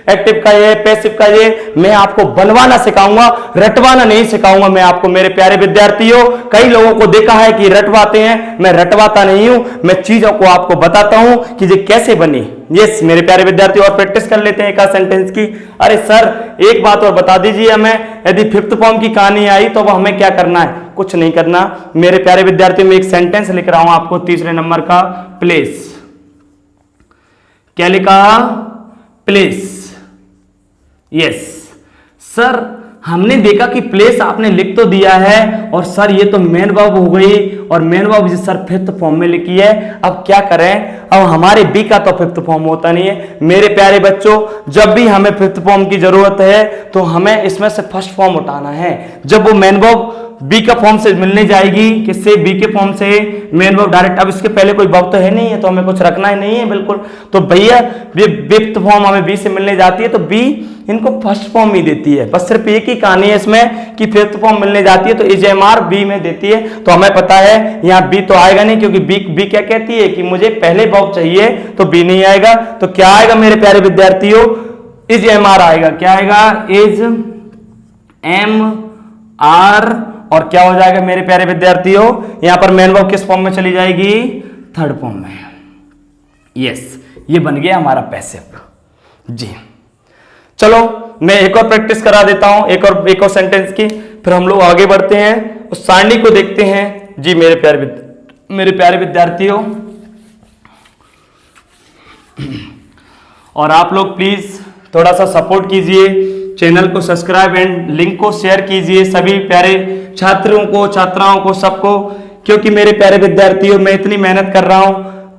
एक्टिव का ये, पैसिव का ये, मैं आपको बनवाना सिखाऊंगा, रटवाना नहीं सिखाऊंगा मैं आपको मेरे प्यारे विद्यार्थियों। कई लोगों को देखा है कि रटवाते हैं, मैं रटवाता नहीं हूं, मैं चीजों को आपको बताता हूं कि ये कैसे बनी। यस मेरे प्यारे विद्यार्थियों, और प्रैक्टिस कर लेते हैं एक सेंटेंस की। अरे सर एक बात और बता दीजिए हमें, यदि फिफ्थ फॉर्म की कहानी आई तो हमें क्या करना है? कुछ नहीं करना मेरे प्यारे विद्यार्थियों। मैं एक सेंटेंस लिख रहा हूं आपको, तीसरे नंबर का, प्लेस। क्या लिखा? प्लेस। यस सर हमने देखा कि प्लेस आपने लिख तो दिया है, और सर ये तो मेन वर्ब हो गई, और main verb sir fifth form में लिखी है। अब क्या करें? अब हमारे बी का तो फिफ्थ फॉर्म होता नहीं है। मेरे प्यारे बच्चों, जब भी हमें फिफ्थ फॉर्म की जरूरत है तो हमें इसमें से फर्स्ट फॉर्म उठाना है। जब वो मेन वर्ब बी का फॉर्म से मिलने जाएगी, किससे? बी के फॉर्म से मेन वर्ब डायरेक्ट। अब इसके पहले कोई वर्ब तो है नहीं है, तो हमें कुछ रखना ही नहीं है बिल्कुल। तो भैया फिफ्थ फॉर्म हमें बी से मिलने जाती है, तो बी इनको फर्स्ट फॉर्म ही देती है। बस सिर्फ एक ही कहानी है इसमें कि फिफ्थ फॉर्म मिलने जाती है तो इज एम आर बी में देती है। तो हमें पता है यहाँ बी तो आएगा नहीं, क्योंकि बी क्या कहती है कि मुझे पहले वर्ब चाहिए, तो बी नहीं आएगा। तो क्या आएगा मेरे प्यारे विद्यार्थियों? इज एम आर आएगा। क्या आएगा? Is am are. और क्या हो जाएगा मेरे प्यारे विद्यार्थियों? यहां पर मेन वर्ब किस फॉर्म में चली जाएगी? थर्ड फॉर्म में। यस ये बन गया हमारा पैसिव जी। चलो मैं एक और प्रैक्टिस करा देता हूं, एक और सेंटेंस की, फिर हम लोग आगे बढ़ते हैं, उस सारणी को देखते हैं जी। मेरे प्यारे विद्यार्थियों, और आप लोग प्लीज थोड़ा सा सपोर्ट कीजिए, चैनल को सब्सक्राइब एंड लिंक को शेयर कीजिए सभी प्यारे छात्रों को, छात्राओं को, सबको। क्योंकि मेरे प्यारे विद्यार्थियों मैं इतनी मेहनत कर रहा हूं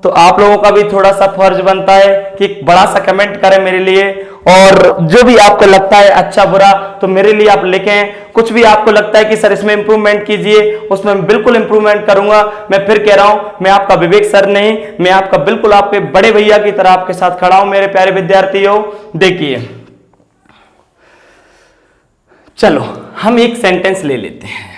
तो आप लोगों का भी थोड़ा सा फर्ज बनता है कि एक बड़ा सा कमेंट करें मेरे लिए, और जो भी आपको लगता है अच्छा बुरा तो मेरे लिए आप लिखें। कुछ भी आपको लगता है कि सर इसमें इंप्रूवमेंट कीजिए, उसमें मैं बिल्कुल इंप्रूवमेंट करूंगा। मैं फिर कह रहा हूं, मैं आपका विवेक सर नहीं, मैं आपका बिल्कुल आपके बड़े भैया की तरह आपके साथ खड़ा हूं मेरे प्यारे विद्यार्थियों। देखिए चलो हम एक सेंटेंस ले लेते हैं।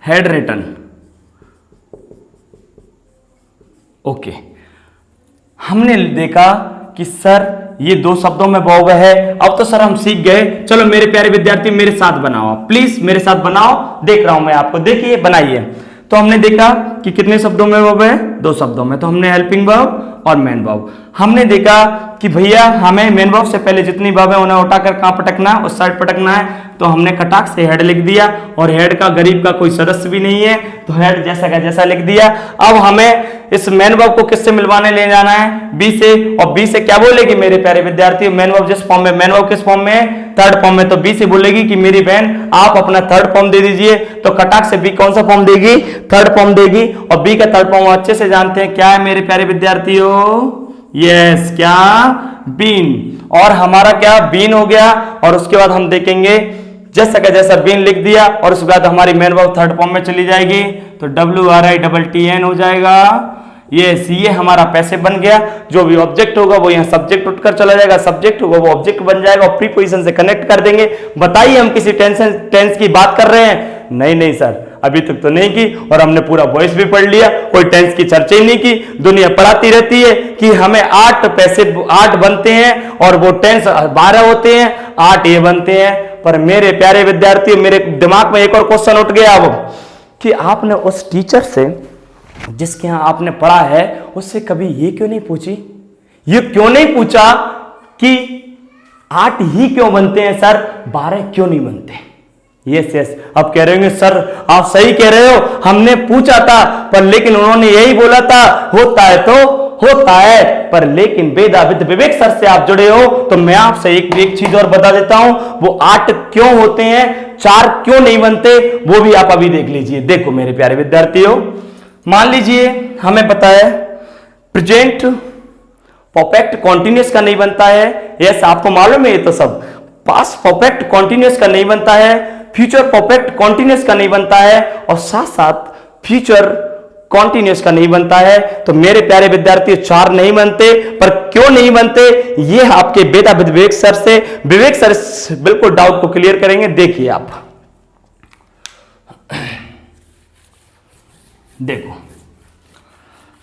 Had written, okay. हमने देखा कि सर ये दो शब्दों में बहुवचन है। अब तो सर हम सीख गए। चलो मेरे प्यारे विद्यार्थी मेरे साथ बनाओ, प्लीज मेरे साथ बनाओ, देख रहा हूं मैं आपको, देखिए बनाइए। तो हमने देखा कि कितने शब्दों में वर्ब है, दो शब्दों में। तो हमने हेल्पिंग वर्ब और मेन वर्ब। हमने देखा कि भैया हमें मेन वर्ब से पहले जितनी वर्ब है उन्हें उठाकर कहां पटकना है, उस साइड पटकना है। तो हमने कटाक से हेड लिख दिया, और हेड का गरीब का कोई सदस्य भी नहीं है, तो हेड जैसा का जैसा लिख दिया। अब हमें इस मेन वर्ब को किससे मिलवाने ले जाना है, बी से। और बी से क्या बोलेगी मेरे प्यारे विद्यार्थी, मेन वर्ब जिस फॉर्म में, मेन वर्ब किस फॉर्म में है, थर्ड फॉर्म में। तो बी से बोलेगी कि मेरी बहन आप अपना थर्ड फॉर्म दे दीजिए। तो कटाक से बी कौन सा फॉर्म देगी, थर्ड फॉर्म देगी। और बी का थर्ड फॉर्म अच्छे से जानते हैं क्या है मेरे प्यारे विद्यार्थियों, यस, क्या, बीन। और हमारा क्या बीन हो गया। और उसके बाद हम देखेंगे जैसा का जैसा बीन लिख दिया, और उसके बाद हमारी मेन वर्ब थर्ड फॉर्म में चली जाएगी, तो WRITTN हो जाएगा। ये हमारा पैसिव बन गया। जो भी ऑब्जेक्ट होगा वो यहाँ सब्जेक्ट उठकर चला जाएगा, सब्जेक्ट होगा वो ऑब्जेक्ट बन जाएगा, और प्रीपोजिशन से कनेक्ट कर देंगे। बताइए हम किसी टेंस की बात कर रहे हैं? नहीं सर, अभी तक तो नहीं की। और हमने पूरा वॉइस भी पढ़ लिया, कोई टेंस की चर्चा ही नहीं की। दुनिया पढ़ाती रहती है कि हमें 8 बनते हैं, और वो टेंस 12 होते हैं, 8 ये बनते हैं। पर मेरे प्यारे विद्यार्थियों, मेरे दिमाग में एक और क्वेश्चन उठ गया अब, कि आपने उस टीचर से जिसके यहां आपने पढ़ा है उससे कभी ये क्यों नहीं पूछी, ये क्यों नहीं पूछा कि 8 ही क्यों बनते हैं सर, 12 क्यों नहीं बनते? यस, अब कह रहे होंगे सर आप सही कह रहे हो, हमने पूछा था पर लेकिन उन्होंने यही बोला था होता है तो होता है। पर लेकिन विवेक सर से आप जुड़े हो, तो मैं आपसे एक चीज और बता देता हूं, वो 8 क्यों होते हैं, 4 क्यों नहीं बनते, वो भी आप अभी देख लीजिए। देखो मेरे प्यारे विद्यार्थियों, मान लीजिए हमें पता है प्रेजेंट परफेक्ट कॉन्टिन्यूअस का नहीं बनता है। यस, आपको मालूम है ये तो सब। पास्ट परफेक्ट कॉन्टिन्यूअस का नहीं बनता है, फ्यूचर परफेक्ट कॉन्टिन्यूअस का नहीं बनता है, और साथ साथ फ्यूचर कॉन्टिन्यूअस का नहीं बनता है। तो मेरे प्यारे विद्यार्थी 4 नहीं बनते, पर क्यों नहीं बनते ये आपके बेटा विवेक सर बिल्कुल डाउट को क्लियर करेंगे। देखिए आप देखो,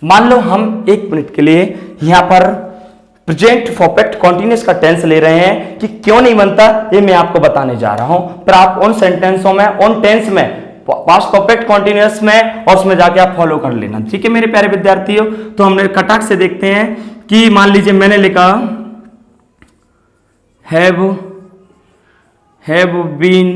मान लो हम 1 मिनट के लिए यहां पर प्रेजेंट परफेक्ट कॉन्टिन्यूअस का टेंस ले रहे हैं कि क्यों नहीं बनता, ये मैं आपको बताने जा रहा हूं। पर आप उन सेंटेंसों में, उन टेंस में, पास्ट परफेक्ट कॉन्टिन्यूअस में, और उसमें जाके आप फॉलो कर लेना, ठीक है मेरे प्यारे विद्यार्थियों। तो हमने कटाक से देखते हैं कि मान लीजिए मैंने लिखा हैव बीन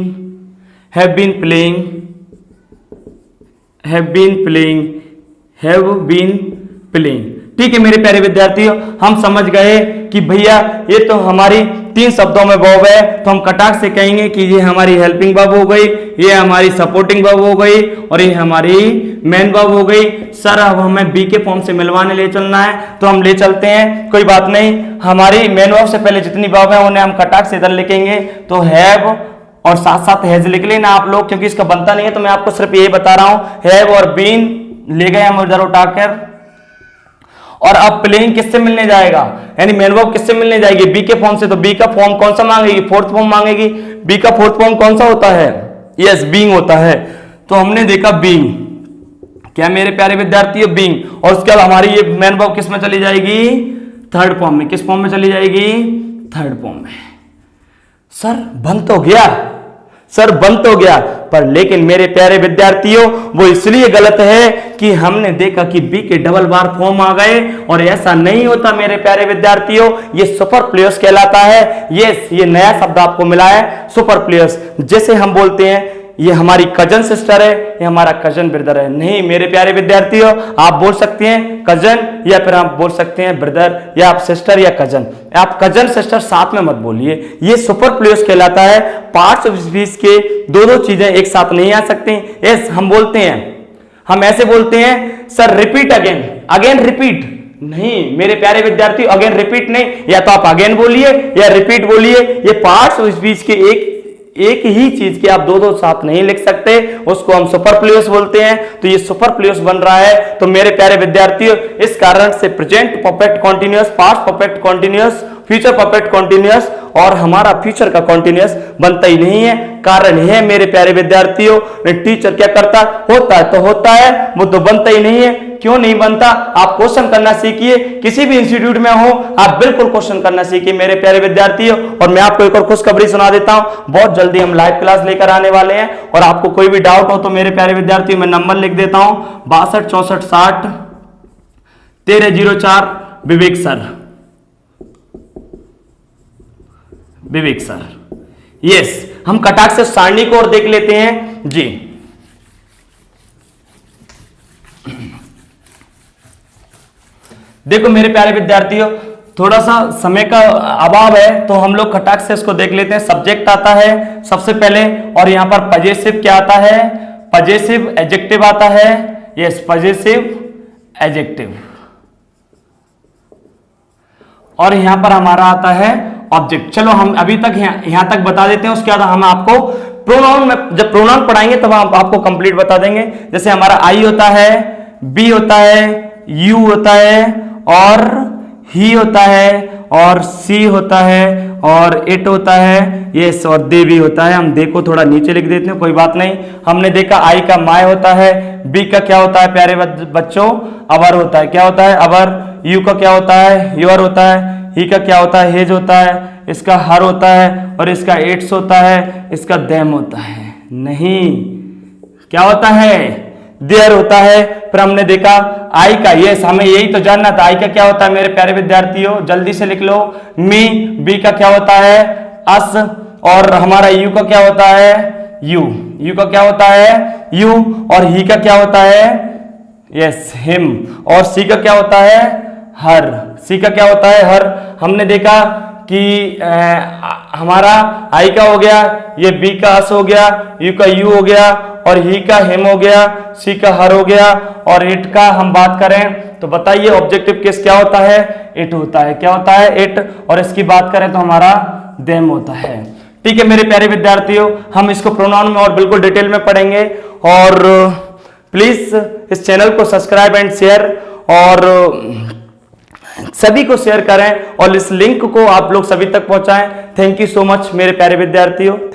प्लेइंग, ठीक है मेरे प्यारे विद्यार्थियों। हम समझ गए कि भैया ये तो हमारी 3 शब्दों में वर्ब है, तो हम कटाक से कहेंगे कि ये हमारी हेल्पिंग वर्ब हो गई, ये हमारी सपोर्टिंग वर्ब हो गई, और ये हमारी मेन वर्ब हो गई। सर अब हमें बी के फॉर्म से मिलवाने ले चलना है, तो हम ले चलते हैं, कोई बात नहीं। हमारी मेन वर्ब से पहले जितनी वर्ब है उन्हें हम कटाक से इधर लिखेंगे, तो हैव और साथ साथ हैज लिख लेना आप लोग, क्योंकि इसका बनता नहीं है, तो मैं आपको सिर्फ यही बता रहा हूं। हैव और बीन ले गए हम उधर उठाकर, और अब प्लेइंग किससे मिलने जाएगा, यानी मेन वर्ब किससे मिलने जाएगी, बी के फॉर्म से। तो बी का फॉर्म कौन सा मांगेगी, फोर्थ फॉर्म मांगेगी। बी का फोर्थ फॉर्म कौन सा होता है, यस, बीइंग होता है। तो हमने देखा बीइंग, क्या मेरे प्यारे विद्यार्थियों, बीइंग। और उसके बाद हमारी ये मेन वर्ब किस में चली जाएगी, थर्ड फॉर्म में। किस फॉर्म में चली जाएगी, थर्ड फॉर्म में। सर बन तो गया, सर बन तो गया, पर लेकिन मेरे प्यारे विद्यार्थियों वो इसलिए गलत है कि हमने देखा कि बी के डबल बार फॉर्म आ गए, और ऐसा नहीं होता मेरे प्यारे विद्यार्थियों, ये सुपरफ्लुअस कहलाता है। ये नया शब्द आपको मिला है, सुपरफ्लुअस। जैसे हम बोलते हैं ये हमारी कजन सिस्टर है, ये हमारा कजन ब्रदर है। नहीं मेरे प्यारे विद्यार्थियों, आप बोल सकते हैं कजन या फिर आप बोल सकते हैं ब्रदर या आप सिस्टर या कजन। आप कजन सिस्टर साथ में मत बोलिए, ये सुपरफ्लूयस कहलाता है। पार्ट्स ऑफ स्पीच के दो चीजें एक साथ नहीं आ सकती। यस हम बोलते हैं, हम ऐसे बोलते हैं sir repeat again, again repeat नहीं मेरे प्यारे विद्यार्थियों, अगेन रिपीट नहीं, या तो आप अगेन बोलिए या रिपीट बोलिए। ये पार्ट्स ऑफ स्पीच के एक ही चीज के आप दो साथ नहीं लिख सकते, उसको हम सुपरफ्लूयस बोलते हैं। तो ये सुपरफ्लूयस बन रहा है। तो मेरे प्यारे विद्यार्थियों, इस कारण से present perfect continuous, past perfect continuous, future perfect continuous और हमारा फ्यूचर का कॉन्टिन्यूअस बनता ही नहीं है। कारण है मेरे प्यारे विद्यार्थियों, टीचर क्या करता होता है तो होता है, वो तो बनता ही नहीं है। क्यों नहीं बनता? आप क्वेश्चन करना सीखिए, किसी भी इंस्टीट्यूट में हो आप बिल्कुल क्वेश्चन करना सीखिए मेरे प्यारे विद्यार्थियों। और मैं आपको एक और खुशखबरी सुना देता हूं, बहुत जल्दी हम लाइव क्लास लेकर आने वाले हैं। और आपको कोई भी डाउट हो तो मेरे प्यारे विद्यार्थियों, मैं नंबर लिख देता हूं 62 64 60 1304 विवेक सर, विवेक सर। यस हम कटाक्ष से सारणी को और देख लेते हैं जी। देखो मेरे प्यारे विद्यार्थियों, थोड़ा सा समय का अभाव है तो हम लोग खटाक से इसको देख लेते हैं। सब्जेक्ट आता है सबसे पहले और यहां पर पजेसिव क्या आता है? पजेसिव एडजेक्टिव आता है। Yes possessive adjective. और यहां पर हमारा आता है ऑब्जेक्ट। चलो हम अभी तक यहां तक बता देते हैं, उसके बाद हम आपको प्रोनाउन में जब प्रोनाउन पढ़ाएंगे तब हम आपको कंप्लीट बता देंगे। जैसे हमारा आई होता है, बी होता है, यू होता है और ही होता है और सी होता है और इट होता है। यस और दे भी होता है। हम दे को थोड़ा नीचे लिख देते हैं, कोई बात नहीं। हमने देखा आई का माय होता है, बी का क्या होता है प्यारे बच्चों? अवर होता है। क्या होता है? अवर। यू का क्या होता है? योर होता है। ही का क्या होता है? हेज होता है। इसका हर होता है और इसका इट्स होता है। इसका देम होता है। नहीं क्या होता है? देयर होता है। फिर हमने देखा आई का, यस हमें यही तो जानना था, आई का क्या होता है मेरे प्यारे विद्यार्थियों? जल्दी से लिख लो। मी। बी का क्या होता है? अस। और हमारा यू का क्या होता है? यू। यू का क्या होता है? यू। और ही का क्या होता है? Yes him. और सी का क्या होता है? हर। सी का क्या होता है? हर। हमने देखा कि हमारा आई का हो गया, ये बी का अस हो गया, यू का यू हो गया और ही का हिम हो गया, सी का हर हो गया और इट का हम बात करें तो बताइए ऑब्जेक्टिव केस क्या होता है? इट होता है। क्या होता है? इट। और इसकी बात करें तो हमारा देम होता है। ठीक है मेरे प्यारे विद्यार्थियों, हम इसको प्रोनाउन में और बिल्कुल डिटेल में पढ़ेंगे। और प्लीज इस चैनल को सब्सक्राइब एंड शेयर और सभी को शेयर करें और इस लिंक को आप लोग सभी तक पहुंचाएं। थैंक यू सो मच मेरे प्यारे विद्यार्थियों।